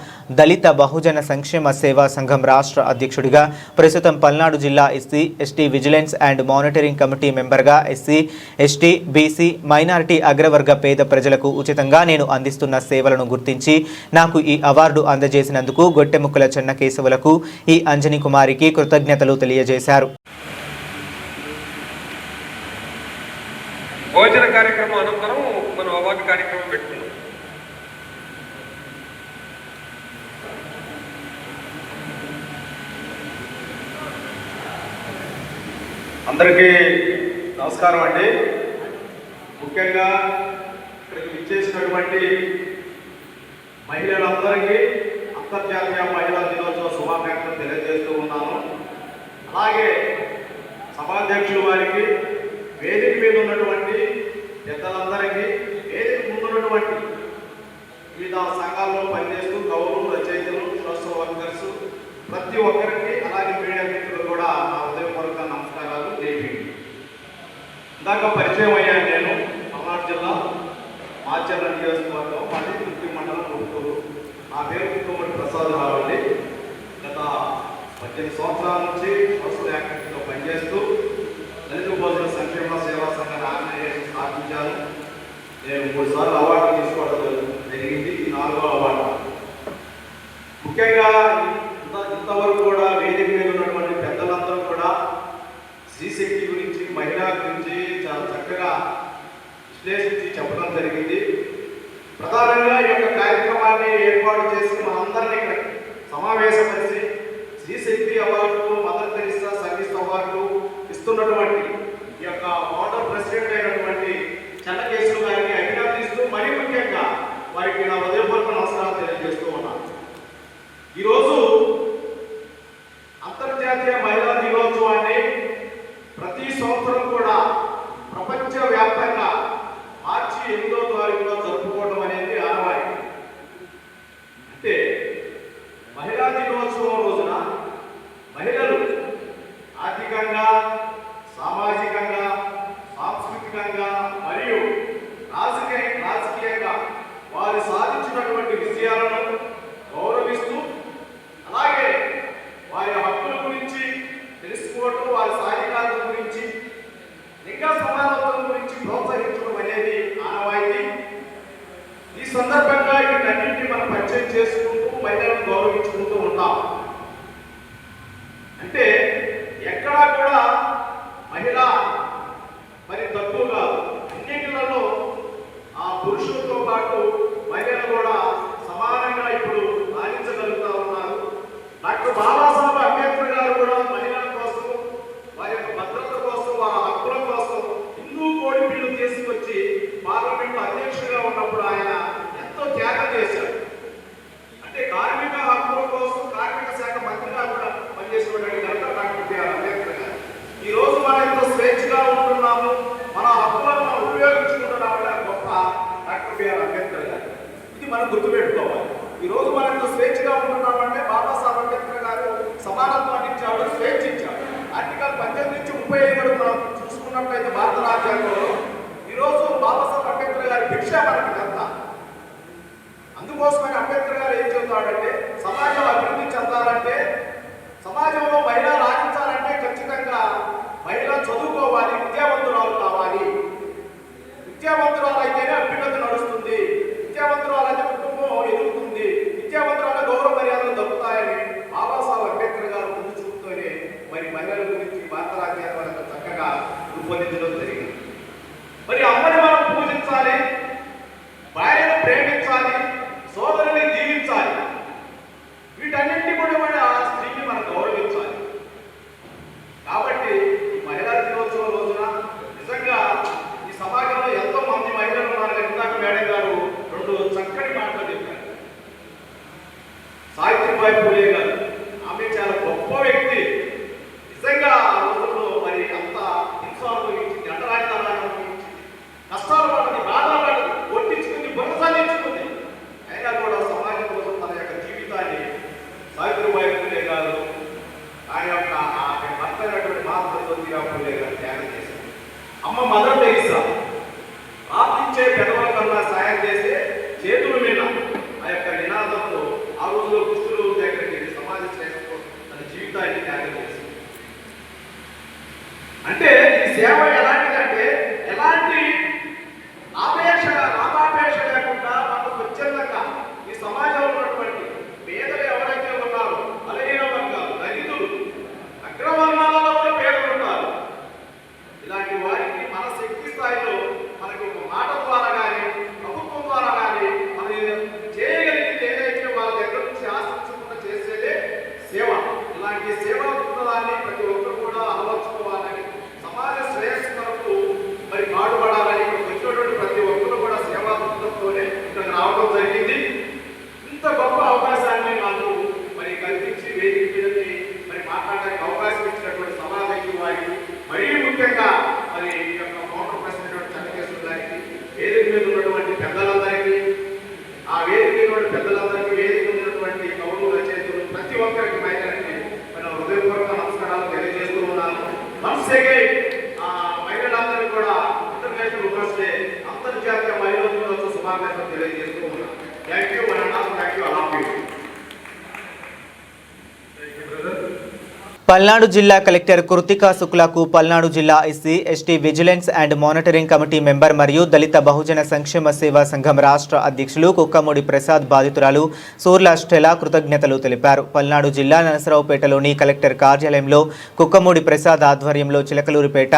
దళిత బహుజన సంక్షేమ సేవా సంఘం రాష్ట్ర అధ్యక్షుడిగా, ప్రస్తుతం పల్నాడు జిల్లా SC ST vigilance and monitoring committee మెంబర్గా ఎస్సీ ఎస్టీ బీసీ మైనారిటీ అగ్రవర్గ పేద ప్రజలకు ఉచితంగా నేను అందిస్తున్న సేవలను గుర్తించి నాకు ఈ అవార్డు అందజేసినందుకు గొట్టెముక్కల చెన్నకేశవులకు, ఈ అంజనీ కుమారికి కృతజ్ఞతలు తెలియజేశారు. భోజన కార్యక్రమం అనంతరం మనం అవార్డు కార్యక్రమం పెట్టుకున్నాం. అందరికీ నమస్కారం అండి. ముఖ్యంగా ఇక్కడికి విచ్చేసినటువంటి మహిళలందరికీ అంతర్జాతీయ మహిళా దినోత్సవ శుభాకాంక్షలు తెలియజేస్తూ ఉన్నాను. అలాగే సభాధ్యక్షుల వారికి, వేదిక మీద ఉన్నటువంటి పెద్దలందరికీ, వేదిక ముందున్నటువంటి వివిధ సంఘాల్లో పనిచేస్తూ కవులు, రచయితలు, సోషల్ వర్కర్స్ ప్రతి ఒక్కరికి, అలాగే మీడియా మిత్రులు కూడా నా హృదయపూర్వక నమస్కారాలు తెలియజేయండి. ఇందాక పరిచయం అయ్యాను. నేను పల్నాడు జిల్లా మాచర్ల నియోజకవర్గం, మాది తృప్తి మండలం గుంటూరు. నా పేరు కుటుంబడి ప్రసాద్ రావు అండి. గత 18 సంవత్సరాల నుంచి సోషల్ యాక్టివిటీలో పనిచేస్తూ దళిత భోజన సంక్షేమ సేవా సంఘాన్ని ఆర్గనైజేషన్ స్థాపించాను. నేను 3 సార్లు అవార్డు తీసుకోవడం జరిగింది. ఈ 4వ అవార్డు. ముఖ్యంగా ఇంతవరకు కూడా వేదిక మీద ఉన్నటువంటి పెద్దలందరూ కూడా స్త్రీశక్తి గురించి, మహిళా గురించి చాలా చక్కగా విశ్లేషించి చెప్పడం జరిగింది. ప్రధానంగా ఈ యొక్క కార్యక్రమాన్ని ఏర్పాటు చేసి మనందరినీ ఇక్కడ సమావేశపరిచి Streeshakti award, mother Teresa service award ఇస్తున్నటువంటి ఈ యొక్క బోర్డర్ ప్రెసిడెంట్ అయినటువంటి చెన్నకేశవ గారిని అభినందిస్తూ, మరీ ముఖ్యంగా వారికి నా హృదయపూర్వక నమస్కారాలు తెలియజేస్తూ ఉన్నాను. ఈరోజు అంతర్జాతీయ మహిళా దినోత్సవాన్ని ప్రతి సంవత్సరం కూడా ప్రపంచవ్యాప్తంగా మార్చి 8వ తారీఖున జరుపుకోవడం అనేది ఆనవాయితీ. అంటే మహిళా దినోత్సవం రోజున మహిళలు ఆర్థికంగా, సామాజికంగా, సాంస్కృతికంగా మరియు రాజకీయంగా వారు సాధించినటువంటి విజయాలను గౌరవిస్తూ, అలాగే వారి హక్కుల గురించి తెలుసుకోవడం, వారి సాధికారత గురించి, లింగ సమానత్వం గురించి ప్రోత్సహించడం అనేది ఆనవాయితీ. ఈ సందర్భంగా వీటన్నింటినీ మనం పరిచయం చేసుకుంటూ మహిళలను గౌరవించుకుంటూ ఉంటాం. అంటే ఎక్కడా కూడా మహిళ మరి తక్కువ కాదు. అన్నింటిలో ఆ పురుషులతో పాటు మహిళలు కూడా సమానంగా ఇప్పుడు రాణించగలుగుతూ ఉన్నారు. డాక్టర్ బాబాసాహెబ్ అంబేద్కర్ గారు కూడా మహిళల కోసం, వారి యొక్క భద్రత కోసం, వారి హక్కుల కోసం హిందూ కోడి బిల్లు తీసుకొచ్చి పార్లమెంట్ అధ్యక్షుడిగా ఉన్నప్పుడు ఆయన ఎంతో త్యాగం చేశారు. అంటే కార్మిక హక్కుల కోసం కార్మిక శాఖ మంత్రిగా కూడా పనిచేసినటువంటి డాక్టర్ బిఆర్ అంబేద్కర్ గారు. ఈ రోజు మనం ఎంతో స్వేచ్ఛగా ఉంటున్నాము, మన హక్కులను మనం ఉపయోగించుకుంటున్నాము గొప్ప డాక్టర్ బిఆర్ అంబేద్కర్ గారు. ఇది మనం గుర్తుపెట్టుకోవాలి. ఈ రోజు మనం ఎంతో స్వేచ్ఛగా ఉంటున్నామంటే బాబాసాహెబ్ అంబేద్కర్ గారు సమానత్వాన్ని ఇచ్చాడు, స్వేచ్ఛ ఇచ్చాడు. ఆర్టికల్ 18 నుంచి 35 మనం చూసుకున్నట్లయితే భారత రాజ్యాంగంలో ఈరోజు బాబాసాహెబ్ అంబేద్కర్ గారి భిక్ష మనకి అంతా. అందుకోసమని అంబేద్కర్ గారు ఏం చెబుతాడంటే, సమాజం అభివృద్ధి చెందాలంటే, సమాజంలో మహిళ రాణించాలంటే ఖచ్చితంగా మహిళ చదువుకోవాలి, విద్యావంతురాలు కావాలి. విద్యావంతురాలు అయితేనే అభ్యున్నతి నడుస్తుంది, విద్యావంతురాలు అయితే కుటుంబం ఎదుగుతుంది, విద్యావంతురాలు గౌరవ మర్యాదలు దక్కుతాయని బాబాసాహెబ్ అంబేద్కర్ గారు ముందు చూపుతూనే మరి మహిళల గురించి భారత రాజ్యాంగం చక్కగా రూపొందించడం జరిగింది. మరి అమ్మని మనం పూజించాలి, భార్యను ప్రేమించాలి, సోదరుని దీవించాలి. వీటన్నింటి కూడా మన స్త్రీని మనం గౌరవించాలి. కాబట్టి ఈ మహిళా దినోత్సవం రోజున నిజంగా ఈ సమాజంలో ఎంతో మంది మహిళలు చక్కటి మాటలు చెప్పారు. సావిత్రిబాయి పూలే గారు, ఆమె చాలా గొప్ప వ్యక్తి. నిజంగా ఆ రోజుల్లో మరి అంత హింసాలు అనుభవించింది, అంటరానితనాలు అనుభవించింది, కష్టాలు పడింది, బాధలు పడింది, ఒట్టించుకుంది, బురసాలించుకుంది. అయినా కూడా సమాజం కోసం తన యొక్క జీవితాన్ని సావిత్రిబాయి పూలే గారు ఆయన యొక్క ఆమె భర్త అయినటువంటి మహాత్మా జ్యోతిరావు పూలే గారు త్యాగం చేశారు. అమ్మ మదర్ తెరీసా ప్రార్థించే పెదవుల కన్నా సాయం చేసే చేతుల మీద ఆ యొక్క నినాదంతో ఆ రోజుల్లో కుష్ఠుల దగ్గరికి వెళ్ళి సమాజ సేవకు తన జీవితాన్ని త్యాగం చేసింది. అంటే ఈ సేవ ఎలాంటిదంటే ఎలాంటి లాభాపేక్ష లేకుండా మనకు స్వచ్ఛందంగా ఈ సమాజంలో ఉన్నటువంటి పేదలు ఎవరైతే ఉన్నారో, బలహీన వర్గాలు, దళితులు, అగ్రవర్ణాలలో కూడా పేదలు ఉంటారు. ఇలాంటి వారికి మన శక్తి స్థాయిలో మనకి ఒక మాట ద్వారా కానీ ప్రభుత్వం ద్వారా కానీ మనం చేయగలిగింది ఏదైతే వాళ్ళ దగ్గర నుంచి ఆశించకుండా చేసేదే సేవ. ఇలాంటి సేవా దృక్పథాన్ని ప్రతి ఒక్కరు కూడా అలవర్చుకోవాలని, సమాజ శ్రేయస్సు కొరకు మరి పాటుపడాలని వచ్చినటువంటి ప్రతి ఒక్కరు కూడా సేవా దృక్పథంతోనే ఇక్కడికి రావడం జరిగింది. ఇంత గొప్ప అవకాశాన్ని మాకు మరి కల్పించి వేదిక మీదకి మరి మాట్లాడడానికి అవకాశం ఇచ్చినటువంటి సమాజానికి వారికి, మరీ ముఖ్యంగా మరి ఈ యొక్క మోటార్ ప్రెసిడెంట్ చంద్రకేశ్వర గారికి, వేదిక మీద ఉన్నటువంటి పెద్దలందరికీ, ఆ వేదిక మీద ఉన్న పెద్దలందరికీ, వేదిక ఉన్నటువంటి కవులు, రచయితలు, ప్రతి ఒక్కరికి మహిళలకి మనం హృదయపూర్వక నమస్కారాలు తెలియజేస్తూ ఉన్నాను. వన్స్ అగైన్ మహిళలందరికీ కూడా ఇంటర్నేషనల్ ఉమెన్స్ డే, అంతర్జాతీయ మహిళా దినోత్సవ శుభాకాంక్షలు తెలియజేస్తూ ఉన్నాను. Thank you madam, thank you all of you. Palnadu జిల్లా కలెక్టర్ కృతికా శుక్లాకు పల్నాడు జిల్లా SC ST vigilance and monitoring committee member మరియు దళిత బహుజన సంక్షేమ సేవా సంఘం రాష్ట్ర అధ్యక్షులు కుక్కమూడి ప్రసాద్ బాధితురాలు సూర్ల స్టెలా కృతజ్ఞతలు తెలిపారు. పల్నాడు జిల్లా నరసరావుపేటలోని కలెక్టర్ కార్యాలయంలో కుక్కమూడి ప్రసాద్ ఆధ్వర్యంలో చిలకలూరిపేట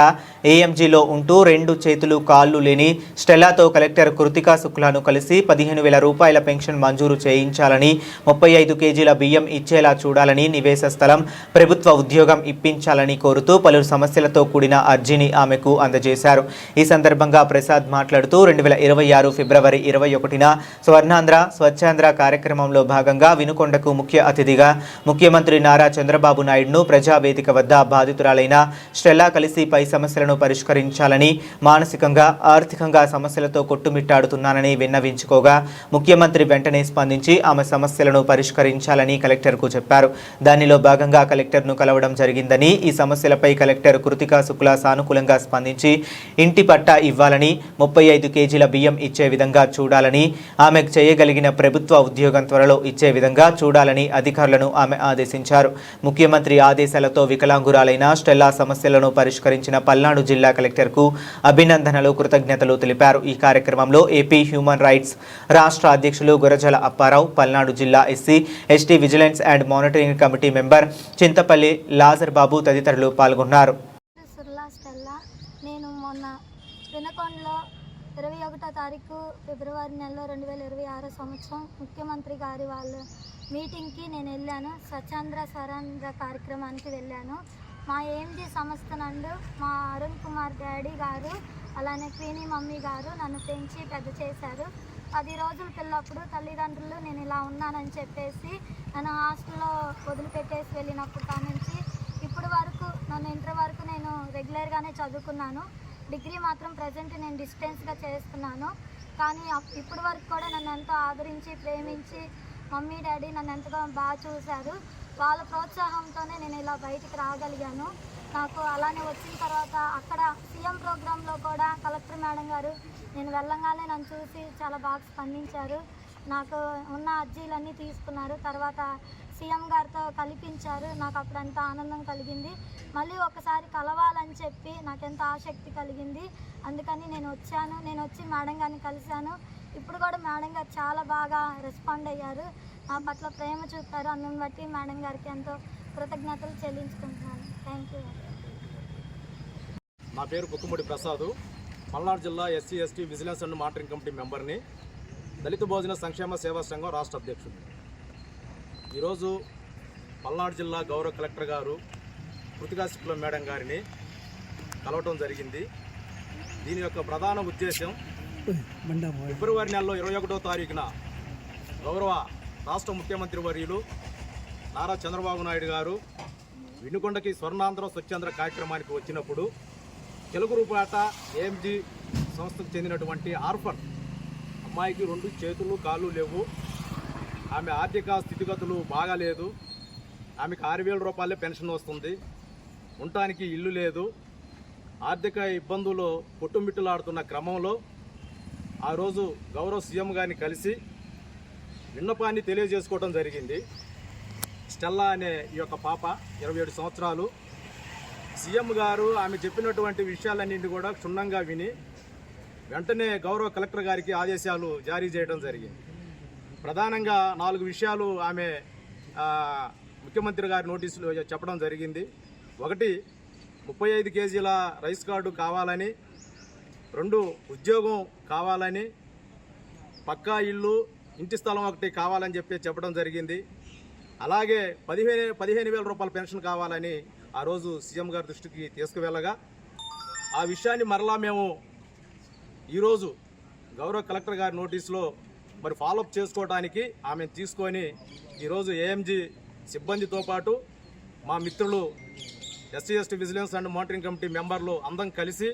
ఏఎంజీలో ఉంటూ 2 చేతులు కాళ్ళు లేని స్టెలాతో కలెక్టర్ కృతికా శుక్లాను కలిసి 15,000 రూపాయల పెన్షన్ మంజూరు చేయించాలని, 35 కేజీల బియ్యం ఇచ్చేలా చూడాలని, నివేశ స్థలం, ప్రభుత్వ ఉద్యోగం ఇప్పించాలని కోరుతూ పలు సమస్యలతో కూడిన అర్జీని ఆమెకు అందజేశారు. ఈ సందర్భంగా ప్రసాద్ మాట్లాడుతూ 2026 ఫిబ్రవరి 21న స్వర్ణాంధ్ర స్వచ్ఛాంధ్ర కార్యక్రమంలో భాగంగా వినుకొండకు ముఖ్య అతిథిగా ముఖ్యమంత్రి నారా చంద్రబాబు నాయుడును ప్రజావేదిక వద్ద బాధితురాలైన స్టెల్లా కలిసి పై సమస్యలను పరిష్కరించాలని, మానసికంగా ఆర్థికంగా సమస్యలతో కొట్టుమిట్టాడుతున్నానని విన్నవించుకోగా ముఖ్యమంత్రి వెంటనే స్పందించి ఆమె సమస్యలను పరిష్కరించాలని కలెక్టర్కు చెప్పారు. దానిలో భాగంగా కలెక్టర్ను కలవడం జరిగిందని, ఈ సమస్యలపై కలెక్టర్ కృతికా శుక్లా సానుకూలంగా స్పందించి ఇంటి పట్టా ఇవ్వాలని, 35 కేజీల బియ్యం ఇచ్చే విధంగా చూడాలని, ఆమెకు చేయగలిగిన ప్రభుత్వ ఉద్యోగం త్వరలో ఇచ్చే విధంగా చూడాలని అధికారులను ఆమె ఆదేశించారు. ముఖ్యమంత్రి ఆదేశాలతో వికలాంగురాలైన స్టెల్లా సమస్యలను పరిష్కరించిన పల్నాడు జిల్లా కలెక్టర్కు అభినందనలు, కృతజ్ఞతలు తెలిపారు. ఈ కార్యక్రమంలో ఏపీ హ్యూమన్ రైట్స్ రాష్ట్ర అధ్యక్షులు గురజల అప్పారావు, పల్నాడు జిల్లా SC ST vigilance and monitoring committee member Chintapalli Lazar Babu తదితరులు పాల్గొన్నారు. నేను మొన్న వినకొండలో 21వ తారీఖు ఫిబ్రవరి నెలలో 2026 సంవత్సరం ముఖ్యమంత్రి గారి వాళ్ళ మీటింగ్కి నేను వెళ్ళాను. స్వచ్ఛాంధ్ర స్వరాంధ్ర కార్యక్రమానికి వెళ్ళాను. మా ఏఎంజీ సంస్థ నందు మా అరుణ్ కుమార్ డాడీ గారు, అలానే క్వీనీ మమ్మీ గారు నన్ను పెంచి పెద్ద చేశారు. 10 రోజులు పిల్లప్పుడు తల్లిదండ్రులు నేను ఇలా ఉన్నానని చెప్పేసి నన్ను హాస్టల్లో వదిలిపెట్టేసి వెళ్ళినప్పుడు కానుంచి ఇప్పుడు వరకు నన్ను ఇంటర్ వరకు నేను రెగ్యులర్గానే చదువుకున్నాను. డిగ్రీ మాత్రం ప్రజెంట్ నేను డిస్టెన్స్గా చేస్తున్నాను. కానీ ఇప్పుడు వరకు కూడా నన్ను ఎంతో ఆదరించి ప్రేమించి మమ్మీ డాడీ నన్ను ఎంతగా బాగా చూశారు. వాళ్ళ ప్రోత్సాహంతోనే నేను ఇలా బయటికి రాగలిగాను. నాకు అలానే వచ్చిన తర్వాత అక్కడ సీఎం ప్రోగ్రాంలో కూడా కలెక్టర్ మేడం గారు నేను వెళ్ళంగానే నన్ను చూసి చాలా బాగా స్పందించారు. నాకు ఉన్న అర్జీలన్నీ తీసుకున్నారు. తర్వాత సీఎం గారితో కల్పించారు. నాకు అప్పుడు ఎంత ఆనందం కలిగింది. మళ్ళీ ఒకసారి కలవాలని చెప్పి నాకు ఎంత ఆసక్తి కలిగింది. అందుకని నేను వచ్చాను. నేను వచ్చి మేడం గారిని కలిశాను. ఇప్పుడు కూడా మేడం గారు చాలా బాగా రెస్పాండ్ అయ్యారు. నా పట్ల ప్రేమ చూపారు. అందుని బట్టి మేడం గారికి ఎంతో కృతజ్ఞతలు చెల్లించుకుంటున్నాను. Thank you. నా పేరు కుక్కమూడి ప్రసాద్, పల్నాడు జిల్లా SC ST vigilance and monitoring committee మెంబర్ని, దళిత భోజన సంక్షేమ సేవా సంఘం రాష్ట్ర అధ్యక్షుడు. ఈరోజు పల్నాడు జిల్లా గౌరవ కలెక్టర్ గారు కృతికా శుక్లా మేడం గారిని కలవటం జరిగింది. దీని యొక్క ప్రధాన ఉద్దేశం ఫిబ్రవరి నెలలో 21వ తారీఖున గౌరవ రాష్ట్ర ముఖ్యమంత్రి వర్యులు నారా చంద్రబాబు నాయుడు గారు వినుకొండకి స్వర్ణాంధ్ర స్వచ్ఛాంధ్ర కార్యక్రమానికి వచ్చినప్పుడు చెలుగురుపేట ఏఎంజీ సంస్థకు చెందినటువంటి ఆర్ఫన్ అమ్మాయికి 2 చేతులు కాళ్ళు లేవు, ఆమె ఆర్థిక స్థితిగతులు బాగాలేదు, ఆమెకు 6,000 రూపాయలే పెన్షన్ వస్తుంది, ఉండటానికి ఇల్లు లేదు, ఆర్థిక ఇబ్బందులు కొట్టుమిట్టులాడుతున్న క్రమంలో ఆ రోజు గౌరవ సీఎం గారిని కలిసి విన్నపాన్ని తెలియజేసుకోవడం జరిగింది. స్టెల్లా అనే ఈ యొక్క పాప 27 సంవత్సరాలు. సీఎం గారు ఆమె చెప్పినటువంటి విషయాలన్నింటినీ కూడా క్షుణ్ణంగా విని వెంటనే గౌరవ కలెక్టర్ గారికి ఆదేశాలు జారీ చేయడం జరిగింది. ప్రధానంగా 4 విషయాలు ఆమె ముఖ్యమంత్రి గారి నోటీసులో చెప్పడం జరిగింది. 1, 35 కేజీల రైస్ కార్డు కావాలని, 2, ఉద్యోగం కావాలని, పక్కా ఇల్లు, ఇంటి స్థలం ఒకటి కావాలని చెప్పడం జరిగింది. అలాగే 15,000 రూపాయల పెన్షన్ కావాలని ఆ రోజు సీఎం గారి దృష్టికి తీసుకువెళ్ళగా ఆ విషయాన్ని మరలా మేము ఈరోజు గౌరవ కలెక్టర్ గారి నోటీసులో మరి ఫాలోఅప్ చేసుకోవడానికి ఆమె తీసుకొని ఈరోజు ఏఎంజీ సిబ్బందితో పాటు మా మిత్రులు SC/ST vigilance and monitoring committee మెంబర్లు అందరం కలిసి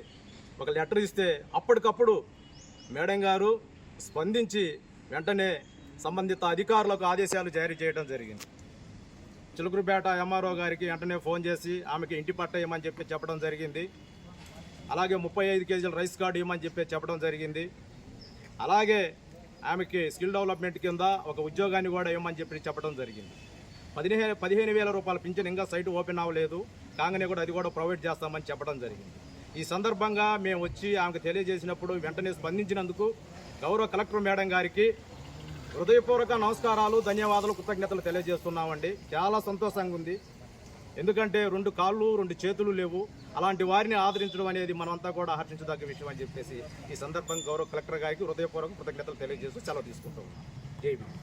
ఒక లెటర్ ఇస్తే అప్పటికప్పుడు మేడం గారు స్పందించి వెంటనే సంబంధిత అధికారులకు ఆదేశాలు జారీ చేయడం జరిగింది. చిలుకూరుపేట ఎంఆర్ఓ గారికి వెంటనే ఫోన్ చేసి ఆమెకి ఇంటి పట్ట ఇవ్వమని చెప్పడం జరిగింది. అలాగే 35 కేజీల రైస్ కార్డు ఇవ్వమని చెప్పడం జరిగింది. అలాగే ఆమెకి స్కిల్ డెవలప్మెంట్ కింద ఒక ఉద్యోగాన్ని కూడా ఇవ్వమని చెప్పడం జరిగింది. 15,000 రూపాయల పింఛన్ ఇంకా సైట్ ఓపెన్ అవ్వలేదు, కాగానే కూడా అది కూడా ప్రొవైడ్ చేస్తామని చెప్పడం జరిగింది. ఈ సందర్భంగా మేము వచ్చి ఆమెకు తెలియజేసినప్పుడు వెంటనే స్పందించినందుకు గౌరవ కలెక్టర్ మేడం గారికి హృదయపూర్వక నమస్కారాలు, ధన్యవాదాలు, కృతజ్ఞతలు తెలియజేస్తున్నామండి. చాలా సంతోషంగా ఉంది. ఎందుకంటే 2 కాళ్ళు 2 చేతులు లేవు, అలాంటి వారిని ఆదరించడం అనేది మనమంతా కూడా హర్షించదగ్గ విషయం అని చెప్పేసి ఈ సందర్భంగా గౌరవ కలెక్టర్ గారికి హృదయపూర్వక కృతజ్ఞతలు తెలియజేస్తూ సెలవు తీసుకుంటాం. జై భీమ్.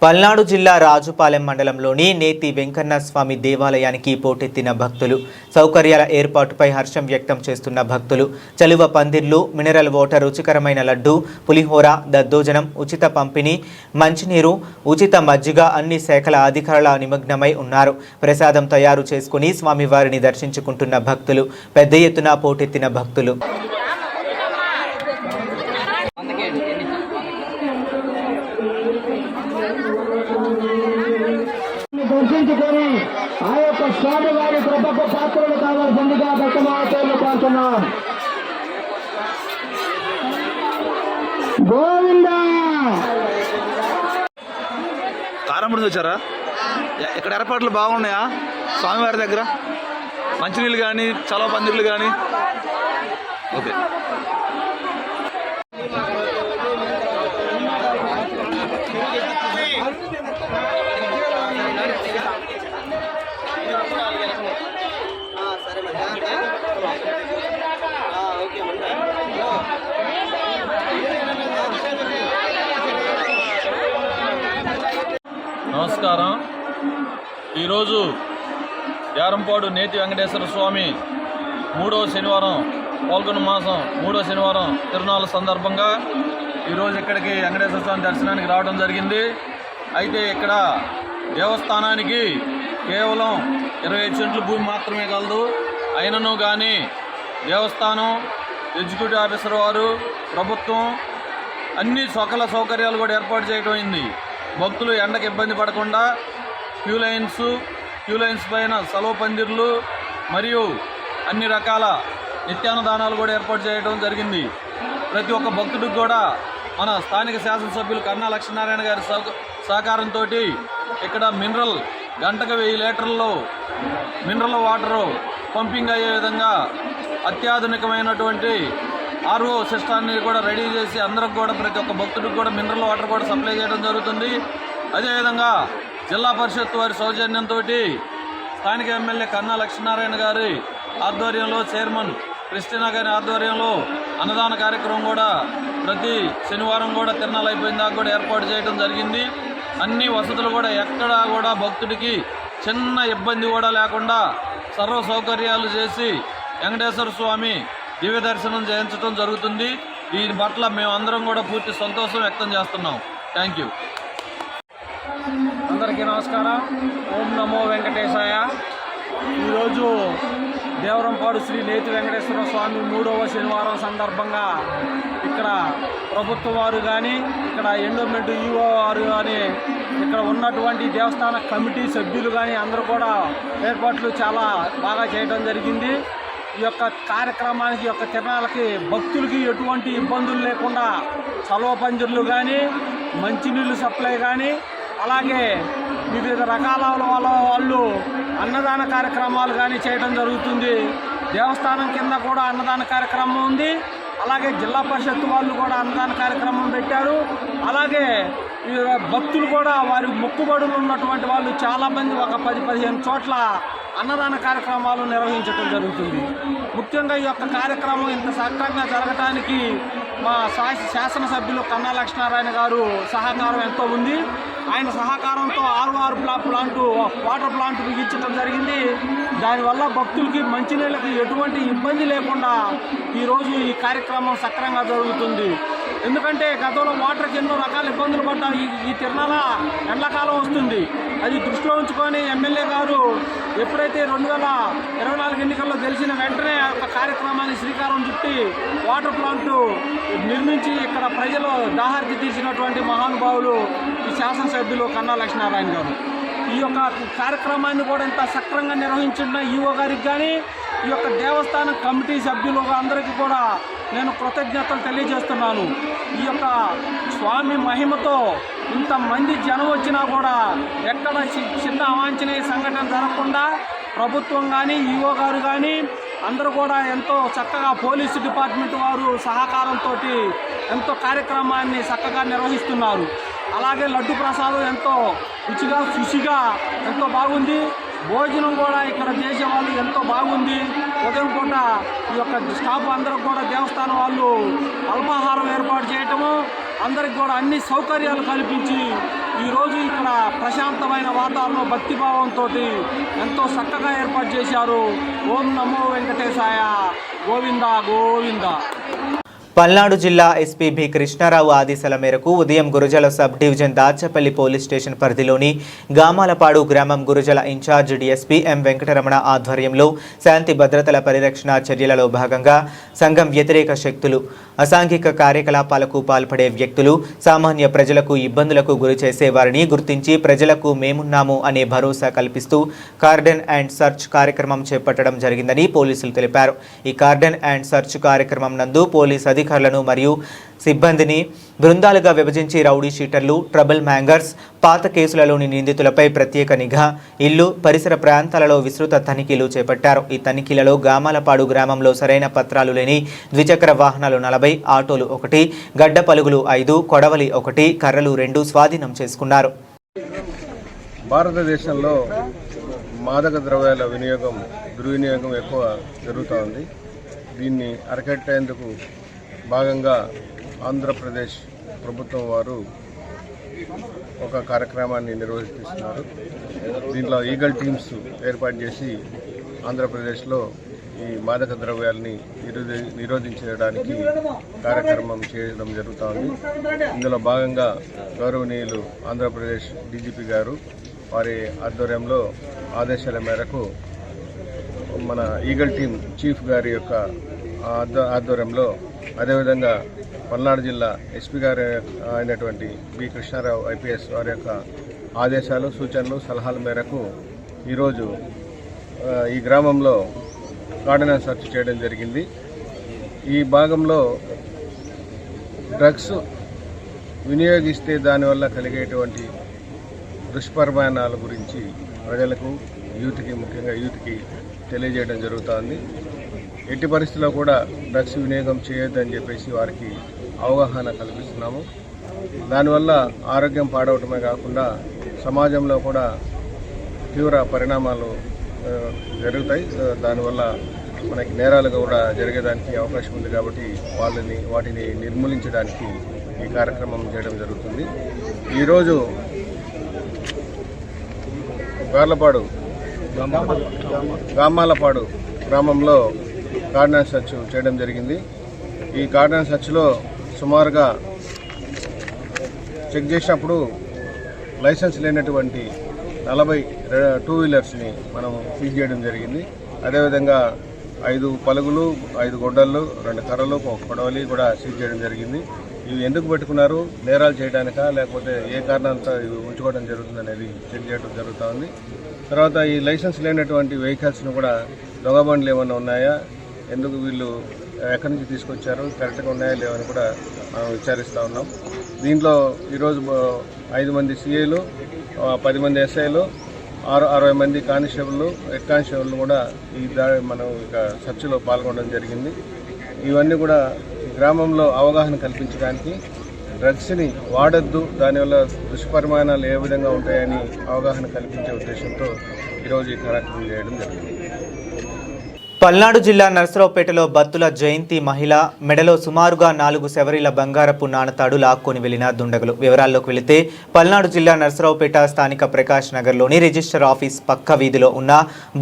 పల్నాడు జిల్లా రాజుపాలెం మండలంలోని నేతి వెంకన్న స్వామి దేవాలయానికి పోటెత్తిన భక్తులు. సౌకర్యాల ఏర్పాటుపై హర్షం వ్యక్తం చేస్తున్న భక్తులు చలువ పందిర్లు, మినరల్ వాటర్, రుచికరమైన లడ్డు, పులిహోర, దద్దోజనం, ఉచిత పంపిణీ, మంచినీరు, ఉచిత మజ్జిగ అన్ని శాఖల అధికారుల నిమగ్నమై ఉన్నారు. ప్రసాదం తయారు చేసుకుని స్వామివారిని దర్శించుకుంటున్న భక్తులు, పెద్ద ఎత్తున పోటెత్తిన భక్తులు. దర్శించుకొని ఆ యొక్క స్వామి వారి కృపకు పాత్రలు కావాల్సిందిగా దత్తమాతలు పాడుతున్నాం. గోవింద. కారంపూడి వచ్చారా? ఇక్కడ ఏర్పాట్లు బాగున్నాయా స్వామివారి దగ్గర? మంచినీళ్ళు కానీ, చలవ పందిర్లు కానీ? ఓకే. నమస్కారం. ఈరోజు యారంపాడు నేతి వెంకటేశ్వర స్వామి 3వ శనివారం, పాల్గొన మాసం 3వ శనివారం తిరునాళ్ళ సందర్భంగా ఈరోజు ఇక్కడికి వెంకటేశ్వర స్వామి దర్శనానికి రావడం జరిగింది. అయితే ఇక్కడ దేవస్థానానికి కేవలం 25 సెంట్లు భూమి మాత్రమే కలదు. అయినను కానీ దేవస్థానం, ఎగ్జిక్యూటివ్ ఆఫీసర్ వారు, ప్రభుత్వం అన్ని సకల సౌకర్యాలు కూడా ఏర్పాటు చేయడం అయింది. భక్తులు ఎండకు ఇబ్బంది పడకుండా క్యూ లైన్స్ పైన సెలవు పందిర్లు మరియు అన్ని రకాల నిత్యాన్నదానాలు కూడా ఏర్పాటు చేయడం జరిగింది. ప్రతి ఒక్క భక్తుడికి కూడా మన స్థానిక శాసనసభ్యులు కన్నా లక్ష్మీనారాయణ గారి సహకారంతో ఇక్కడ గంటకు 1000 లీటర్లలో మినరల్ వాటరు పంపింగ్ అయ్యే విధంగా అత్యాధునికమైనటువంటి RO సిస్టాన్ని కూడా రెడీ చేసి అందరికి కూడా ప్రతి ఒక్క భక్తుడికి కూడా మినరల్ వాటర్ కూడా సప్లై చేయడం జరుగుతుంది. అదేవిధంగా జిల్లా పరిషత్ వారి సౌజన్యంతో స్థానిక ఎమ్మెల్యే కన్నా లక్ష్మీనారాయణ గారి ఆధ్వర్యంలో, చైర్మన్ క్రిస్టినా గారి ఆధ్వర్యంలో అన్నదాన కార్యక్రమం కూడా ప్రతి శనివారం కూడా తిరునాళ్ళు అయిపోయిన దాకా కూడా ఏర్పాటు చేయడం జరిగింది. అన్ని వసతులు కూడా ఎక్కడా కూడా భక్తుడికి చిన్న ఇబ్బంది కూడా లేకుండా సర్వ సౌకర్యాలు చేసి వెంకటేశ్వర స్వామి దివ్య దర్శనం చేయించడం జరుగుతుంది. దీని పట్ల మేమందరం కూడా పూర్తి సంతోషం వ్యక్తం చేస్తున్నాం. Thank you. అందరికీ నమస్కారం. ఓం నమో వెంకటేశాయ. ఈరోజు దేవరంపాడు శ్రీ నేతి వెంకటేశ్వర స్వామి 3వ శనివారం సందర్భంగా ఇక్కడ ప్రభుత్వం వారు కానీ, ఇక్కడ ఎండోమెంట్ ఈఓ వారు కానీ, ఇక్కడ ఉన్నటువంటి దేవస్థాన కమిటీ సభ్యులు కానీ అందరూ కూడా ఏర్పాట్లు చాలా బాగా చేయడం జరిగింది. ఈ యొక్క కార్యక్రమానికి, ఈ యొక్క తిరణాలకి భక్తులకి ఎటువంటి ఇబ్బందులు లేకుండా చలవ పందిర్లు కానీ, మంచినీళ్ళు సప్లై కానీ, అలాగే వివిధ రకాల వాళ్ళు అన్నదాన కార్యక్రమాలు కానీ చేయడం జరుగుతుంది. దేవస్థానం కింద కూడా అన్నదాన కార్యక్రమం ఉంది. అలాగే జిల్లా పరిషత్ వాళ్ళు కూడా అన్నదాన కార్యక్రమం పెట్టారు. అలాగే భక్తులు కూడా వారి మొక్కుబడులు ఉన్నటువంటి వాళ్ళు చాలామంది ఒక 10-15 చోట్ల అన్నదాన కార్యక్రమాలు నిర్వహించడం జరుగుతుంది. ముఖ్యంగా ఈ యొక్క కార్యక్రమం ఇంత సక్రమంగా జరగటానికి మా శాసనసభ్యులు కన్నా లక్ష్మీనారాయణ గారు సహకారం ఎంతో ఉంది. ఆయన సహకారంతో 6 ప్లాంటు వాటర్ ప్లాంట్ బిగించడం జరిగింది. దానివల్ల భక్తులకి మంచినీళ్ళకి ఎటువంటి ఇబ్బంది లేకుండా ఈరోజు ఈ కార్యక్రమం సక్రమంగా జరుగుతుంది. ఎందుకంటే గతంలో వాటర్కి ఎన్నో రకాల ఇబ్బందులు పడ్డా ఈ తిరణాల ఎండాకాలం వస్తుంది. అది దృష్టిలో ఉంచుకొని ఎమ్మెల్యే గారు ఎప్పుడైతే 2024 ఎన్నికల్లో గెలిచిన వెంటనే ఆ యొక్క కార్యక్రమాన్ని శ్రీకారం చుట్టి వాటర్ ప్లాంట్ నిర్మించి ఇక్కడ ప్రజలు దాహార్తి తీర్చినటువంటి మహానుభావులు ఈ శాసనసభ్యులు కన్నా లక్ష్మీనారాయణ గారు. ఈ యొక్క కార్యక్రమాన్ని కూడా ఇంత సక్రమంగా నిర్వహించిన ఈఓ గారికి కానీ, ఈ యొక్క దేవస్థానం కమిటీ సభ్యులు అందరికీ కూడా నేను కృతజ్ఞతలు తెలియజేస్తున్నాను. ఈ యొక్క స్వామి మహిమతో ఇంతమంది జనం వచ్చినా కూడా ఎక్కడ చిన్న అవాంఛనీయ సంఘటన జరగకుండా ప్రభుత్వం కానీ, ఈఓ గారు కానీ అందరూ కూడా ఎంతో చక్కగా పోలీసు డిపార్ట్మెంట్ వారు సహకారంతో ఎంతో కార్యక్రమాన్ని చక్కగా నిర్వహిస్తున్నారు. అలాగే లడ్డు ప్రసాదం ఎంతో రుచిగా శుచిగా ఎంతో బాగుంది. భోజనం కూడా ఇక్కడ చేసే వాళ్ళు ఎంతో బాగుంది. ఉదయం పూట ఈ యొక్క స్టాఫ్ అందరికి కూడా దేవస్థానం వాళ్ళు అల్పాహారం ఏర్పాటు చేయటము, అందరికి కూడా అన్ని సౌకర్యాలు కల్పించి ఈరోజు ఇక్కడ ప్రశాంతమైన వాతావరణం భక్తిభావంతో ఎంతో చక్కగా ఏర్పాటు చేశారు. ఓం నమో వెంకటేశాయ. గోవింద గోవింద. పల్నాడు జిల్లా ఎస్పీ బి కృష్ణారావు ఆదేశాల మేరకు ఉదయం Gurazala sub division Dachepalli police station పరిధిలోని గామాలపాడు గ్రామం Gurazala in charge DSP M Venkataramana ఆధ్వర్యంలో శాంతి భద్రతల పరిరక్షణ చర్యలలో భాగంగా సంఘం వ్యతిరేక శక్తులు, అసాంఘిక కార్యకలాపాలకు పాల్పడే వ్యక్తులు, సామాన్య ప్రజలకు ఇబ్బందులకు గురి చేసే వారిని గుర్తించి ప్రజలకు మేమున్నాము అనే భరోసా కల్పిస్తూ కార్డన్ అండ్ సర్చ్ కార్యక్రమం చేపట్టడం జరిగిందని పోలీసులు తెలిపారు. ఈ కార్డన్ అండ్ సర్చ్ కార్యక్రమం నందు పోలీస్ అధికారులను మరియు సిబ్బందిని బృందాలుగా విభజించి రౌడీ షీటర్లు, ట్రబుల్ మ్యాంగర్స్, పాత కేసులలోని నిందితులపై ప్రత్యేక నిఘా, ఇల్లు పరిసర ప్రాంతాలలో విస్తృత తనిఖీలు చేపట్టారు. ఈ తనిఖీలలో గామాలపాడు గ్రామంలో సరైన పత్రాలు లేని ద్విచక్ర వాహనాలు 40, ఆటోలు 1, గడ్డ పలుగులు 5, కొడవలి 1, కర్రలు 2 స్వాధీనం చేసుకున్నారు. భారతదేశంలో మాదక ద్రవ్యాల దుర్వినియోగం ఎక్కువ జరుగుతూ ఉంది. దీన్ని అరికట్టేందుకు భాగంగా ఆంధ్రప్రదేశ్ ప్రభుత్వం వారు ఒక కార్యక్రమాన్ని నిర్వహిస్తున్నారు. దీంట్లో ఈగల్ టీమ్స్ ఏర్పాటు చేసి ఆంధ్రప్రదేశ్లో ఈ మాదక ద్రవ్యాలని నిరోధించడానికి కార్యక్రమం చేయడం జరుగుతోంది. ఇందులో భాగంగా గౌరవనీయులు ఆంధ్రప్రదేశ్ డీజీపీ గారు వారి ఆధ్వర్యంలో ఆదేశాల మేరకు మన ఈగల్ టీమ్ చీఫ్ గారి యొక్క ఆధ్వర్యంలో, అదేవిధంగా పల్నాడు జిల్లా ఎస్పీ గారు అయినటువంటి బి కృష్ణారావు ఐపీఎస్ వారి యొక్క ఆదేశాలు, సూచనలు, సలహాల మేరకు ఈరోజు ఈ గ్రామంలో గార్డెన్ సర్చ్ చేయడం జరిగింది. ఈ భాగంలో డ్రగ్స్ వినియోగిస్తే దానివల్ల కలిగేటువంటి దుష్పరిణామాల గురించి ప్రజలకు, ముఖ్యంగా యూత్కి తెలియజేయడం జరుగుతోంది. ఎట్టి పరిస్థితుల్లో కూడా డ్రగ్స్ వినియోగం చేయొద్దని చెప్పేసి వారికి అవగాహన కల్పిస్తున్నాము. దానివల్ల ఆరోగ్యం పాడవటమే కాకుండా సమాజంలో కూడా తీవ్ర పరిణామాలు జరుగుతాయి. దానివల్ల మనకి నేరాలు కూడా జరిగేదానికి అవకాశం ఉంది. కాబట్టి వాటిని నిర్మూలించడానికి ఈ కార్యక్రమం చేయడం జరుగుతుంది. ఈరోజు గామాలపాడు గ్రామంలో గార్డెన్ సర్చ్ చేయడం జరిగింది. ఈ కార్డన్ సర్చ్లో సుమారుగా చెక్ చేసినప్పుడు లైసెన్స్ లేనటువంటి 40 టూ వీలర్స్ని మనం సీజ్ చేయడం జరిగింది. అదేవిధంగా 5 పలుగులు, 5 గొడ్డళ్ళు, 2 కర్రలు, 1 కొడవలి కూడా సీజ్ చేయడం జరిగింది. ఇవి ఎందుకు పెట్టుకున్నారు, నేరాలు చేయడానికా లేకపోతే ఏ కారణాలతో ఇవి ఉంచుకోవడం జరుగుతుంది అనేది చెక్ చేయడం జరుగుతూ ఉంది. తర్వాత ఈ లైసెన్స్ లేనటువంటి వెహికల్స్ను కూడా దొంగ బండ్లు ఏమైనా ఉన్నాయా, ఎందుకు వీళ్ళు ఎక్కడి నుంచి తీసుకొచ్చారు, కరెక్ట్గా ఉన్నాయా లేవని కూడా మనం విచారిస్తూ ఉన్నాం. దీంట్లో ఈరోజు 5 మంది సిఐలు, 10 మంది ఎస్ఐలు, 60 మంది కానిస్టేబుల్, హెడ్ కానిస్టేబుల్ కూడా మనం ఇక సర్చ్లో పాల్గొనడం జరిగింది. ఇవన్నీ కూడా గ్రామంలో అవగాహన కల్పించడానికి, డ్రగ్స్ని వాడద్దు, దానివల్ల దుష్పరిమాణాలు ఏ విధంగా ఉంటాయని అవగాహన కల్పించే ఉద్దేశంతో ఈరోజు ఈ కార్యక్రమం చేయడం జరిగింది. పల్నాడు జిల్లా నర్సరావుపేటలో బత్తుల జయంతి మహిళ మెడలో సుమారుగా 4 సెవరీల బంగారపు నాణతాడు లాక్కొని వెళ్లిన దుండగులు. వివరాల్లోకి వెళితే పల్నాడు జిల్లా నర్సరావుపేట స్థానిక ప్రకాష్ నగర్లోని రిజిస్టర్ ఆఫీస్ పక్క వీధిలో ఉన్న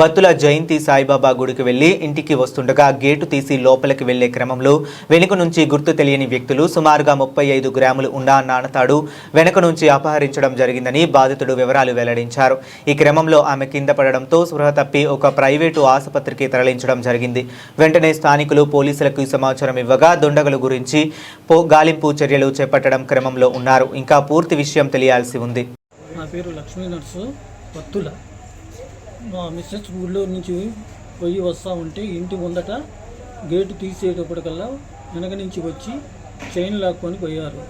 బత్తుల జయంతి సాయిబాబా గుడికి వెళ్లి ఇంటికి వస్తుండగా గేటు తీసి లోపలికి వెళ్లే క్రమంలో వెనుక నుంచి గుర్తు తెలియని వ్యక్తులు సుమారుగా 35 గ్రాములు ఉన్న నాణతాడు వెనుక నుంచి అపహరించడం జరిగిందని బాధితుడు వివరాలు వెల్లడించారు. ఈ క్రమంలో ఆమె కింద పడడంతో స్పృహ తప్పి ఒక ప్రైవేటు ఆసుపత్రికి తరలించడం జరిగింది. వెంటనే స్థానికులు పోలీసులకు సమాచారం ఇవ్వగా దుండగుల గురించి గాలింపు చర్యలు చేపట్టడం క్రమంలో ఉన్నారు. ఇంకా పూర్తి విషయం తెలియాల్సి ఉంది. నా పేరు లక్ష్మీ నర్సు బత్తుల. మా మిస్సెస్ ఊళ్ళో నుంచి పోయి వస్తూ ఉంటే ఇంటి ముందట గేటు తీసేటప్పటికల్లా వెనక నుంచి వచ్చి చైన్ లాక్కొని పోయారు.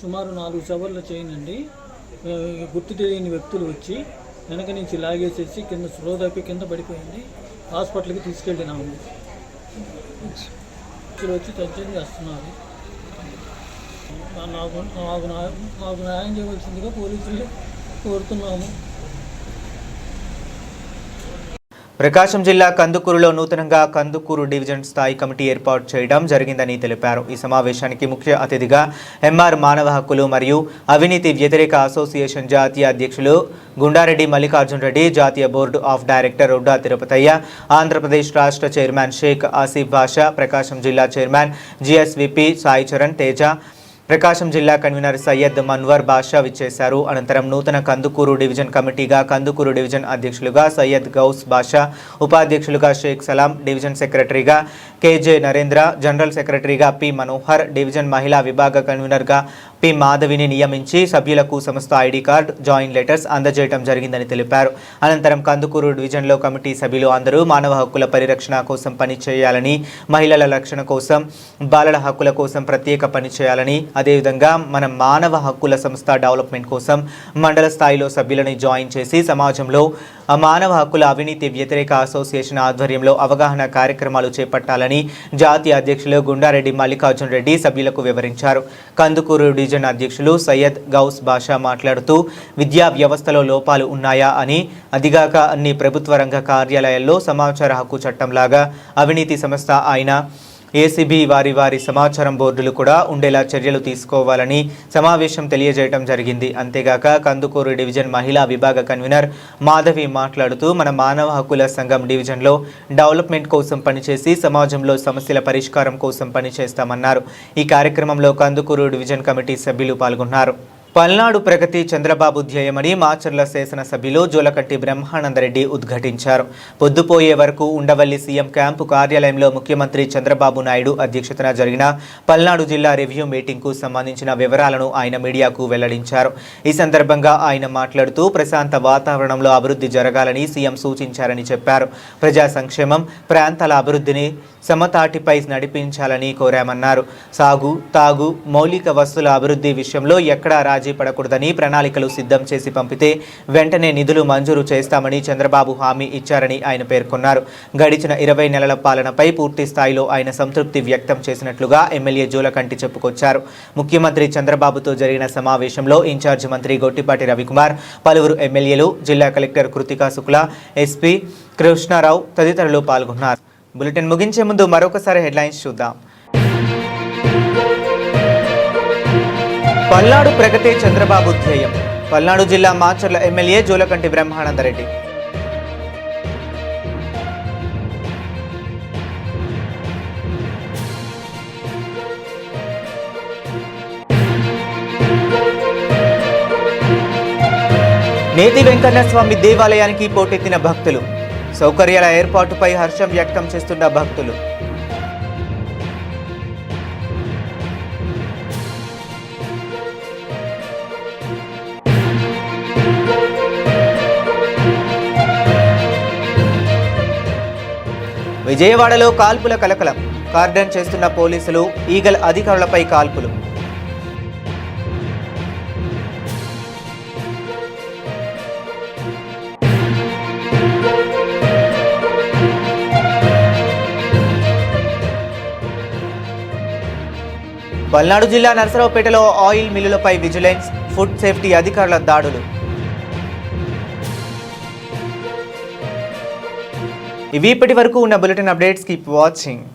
సుమారు 4 సెవర్ల చైన్ అండి. గుర్తు తెలియని వ్యక్తులు వచ్చి వెనక నుంచి లాగేసేసి కింద స్లో తప్పి కింద పడిపోయింది. హాస్పిటల్కి తీసుకెళ్ళినాము. వచ్చి సర్జరీ చేస్తున్నారు. నాకు న్యాయం చేయవలసిందిగా పోలీసులు కోరుతున్నాము. ప్రకాశం జిల్లా కందుకూరులో నూతనంగా కందుకూరు డివిజన్ స్థాయి కమిటీ ఏర్పాటు చేయడం జరిగిందని తెలిపారు. ఈ సమావేశానికి ముఖ్య అతిథిగా ఎంఆర్ మానవ హక్కులు మరియు అవినీతి వ్యతిరేక అసోసియేషన్ జాతీయ అధ్యక్షులు గుండారెడ్డి మల్లికార్జున్ రెడ్డి, జాతీయ board of director Rodda Tirupathaiah, Andhra Pradesh రాష్ట్ర చైర్మన్ షేక్ ఆసిఫ్ బాషా, ప్రకాశం జిల్లా చైర్మన్ జిఎస్విపి సాయి చరణ్ తేజ, ప్రకాశం జిల్లా కన్వీనర్ సయ్యద్ మన్వర్ బాషా విచ్చేశారు. అనంతరం నూతన కందుకూరు డివిజన్ కమిటీగా కందుకూరు డివిజన్ అధ్యక్షులుగా సయ్యద్ గౌస్ బాషా, ఉపాధ్యక్షులుగా షేక్ సలాం, డివిజన్ సెక్రటరీగా కేజే నరేంద్ర, జనరల్ సెక్రటరీగా పి మనోహర్, డివిజన్ మహిళా విభాగ కన్వీనర్గా పి మాధవిని నియమించి సభ్యులకు సంస్థ ఐడి కార్డు, జాయిన్ లెటర్స్ అందజేయడం జరిగిందని తెలిపారు. అనంతరం కందుకూరు డివిజన్లో కమిటీ సభ్యులు అందరూ మానవ హక్కుల పరిరక్షణ కోసం పనిచేయాలని, మహిళల రక్షణ కోసం, బాలల హక్కుల కోసం ప్రత్యేక పని చేయాలని, అదేవిధంగా మన మానవ హక్కుల సంస్థ డెవలప్మెంట్ కోసం మండల స్థాయిలో సభ్యులను జాయిన్ చేసి సమాజంలో మానవ హక్కుల అవినీతి వ్యతిరేక అసోసియేషన్ ఆధ్వర్యంలో అవగాహన కార్యక్రమాలు చేపట్టాలని జాతీయ అధ్యక్షులు గుండారెడ్డి మల్లికార్జున్ రెడ్డి సభ్యులకు వివరించారు. కందుకూరు డివిజన్ అధ్యక్షులు సయ్యద్ గౌస్ బాషా మాట్లాడుతూ విద్యా వ్యవస్థలో లోపాలు ఉన్నాయా అని, అదిగాక అన్ని ప్రభుత్వ రంగ కార్యాలయాల్లో సమాచార హక్కు చట్టంలాగా అవినీతి సంస్థ అయిన ఏసీబీ వారి సమాచారం బోర్డులు కూడా ఉండేలా చర్యలు తీసుకోవాలని సమావేశం తెలియజేయడం జరిగింది. అంతేగాక కందుకూరు డివిజన్ మహిళా విభాగ కన్వీనర్ మాధవి మాట్లాడుతూ మన మానవ హక్కుల సంఘం డివిజన్లో డెవలప్మెంట్ కోసం పనిచేసి సమాజంలో సమస్యల పరిష్కారం కోసం పనిచేస్తామన్నారు. ఈ కార్యక్రమంలో కందుకూరు డివిజన్ కమిటీ సభ్యులు పాల్గొన్నారు. పల్నాడు ప్రగతి చంద్రబాబు ధ్యేయమని మాచర్ల శాసనసభ్యులు జోలకంటి బ్రహ్మానందరెడ్డి ఉద్ఘాటించారు. పొద్దుపోయే వరకు ఉండవల్లి సీఎం క్యాంపు కార్యాలయంలో ముఖ్యమంత్రి చంద్రబాబు నాయుడు అధ్యక్షతన జరిగిన పల్నాడు జిల్లా రివ్యూ మీటింగ్కు సంబంధించిన వివరాలను ఆయన మీడియాకు వెల్లడించారు. ఈ సందర్భంగా ఆయన మాట్లాడుతూ ప్రశాంత వాతావరణంలో అభివృద్ధి జరగాలని సీఎం సూచించారని చెప్పారు. ప్రజా సంక్షేమం, ప్రాంతాల అభివృద్ధిని సమతాటిపై నడిపించాలని కోరామన్నారు. సాగు, తాగు, మౌలిక వస్తువుల అభివృద్ధి విషయంలో ఎక్కడా రాజీ పడకూడదని, ప్రణాళికలు సిద్ధం చేసి పంపితే వెంటనే నిధులు మంజూరు చేస్తామని చంద్రబాబు హామీ ఇచ్చారని ఆయన పేర్కొన్నారు. గడిచిన 20 నెలల పాలనపై పూర్తి స్థాయిలో ఆయన సంతృప్తి వ్యక్తం చేసినట్లుగా ఎమ్మెల్యే జోలకంటి చెప్పుకొచ్చారు. ముఖ్యమంత్రి చంద్రబాబుతో జరిగిన సమావేశంలో ఇన్ఛార్జి మంత్రి గొట్టిపాటి రవికుమార్, పలువురు ఎమ్మెల్యేలు, జిల్లా కలెక్టర్ కృతికా శుక్లా, ఎస్పీ కృష్ణారావు తదితరులు పాల్గొన్నారు. బులెటిన్ ముగించే ముందు మరొకసారి హెడ్లైన్స్ చూద్దాం. పల్నాడు ప్రగతి చంద్రబాబు ధ్యేయం. పల్నాడు జిల్లా మాచర్ల ఎమ్మెల్యే జోలకంటి బ్రహ్మానందరెడ్డి. నేతి వెంకన్న స్వామి దేవాలయానికి పోటెత్తిన భక్తులు. సౌకర్యాల ఏర్పాటుపై హర్షం వ్యక్తం చేస్తున్న భక్తులు. విజయవాడలో కాల్పుల కలకలం. కార్డన్ చేస్తున్న పోలీసులు, ఈగల్ అధికారులపై కాల్పులు. పల్నాడు జిల్లా నరసరావుపేటలో ఆయిల్ మిల్లులపై విజిలెన్స్, ఫుడ్ సేఫ్టీ అధికారుల దాడులు. ఇవి ఇప్పటి వరకు ఉన్న బులెటిన్ అప్డేట్స్. Keep watching.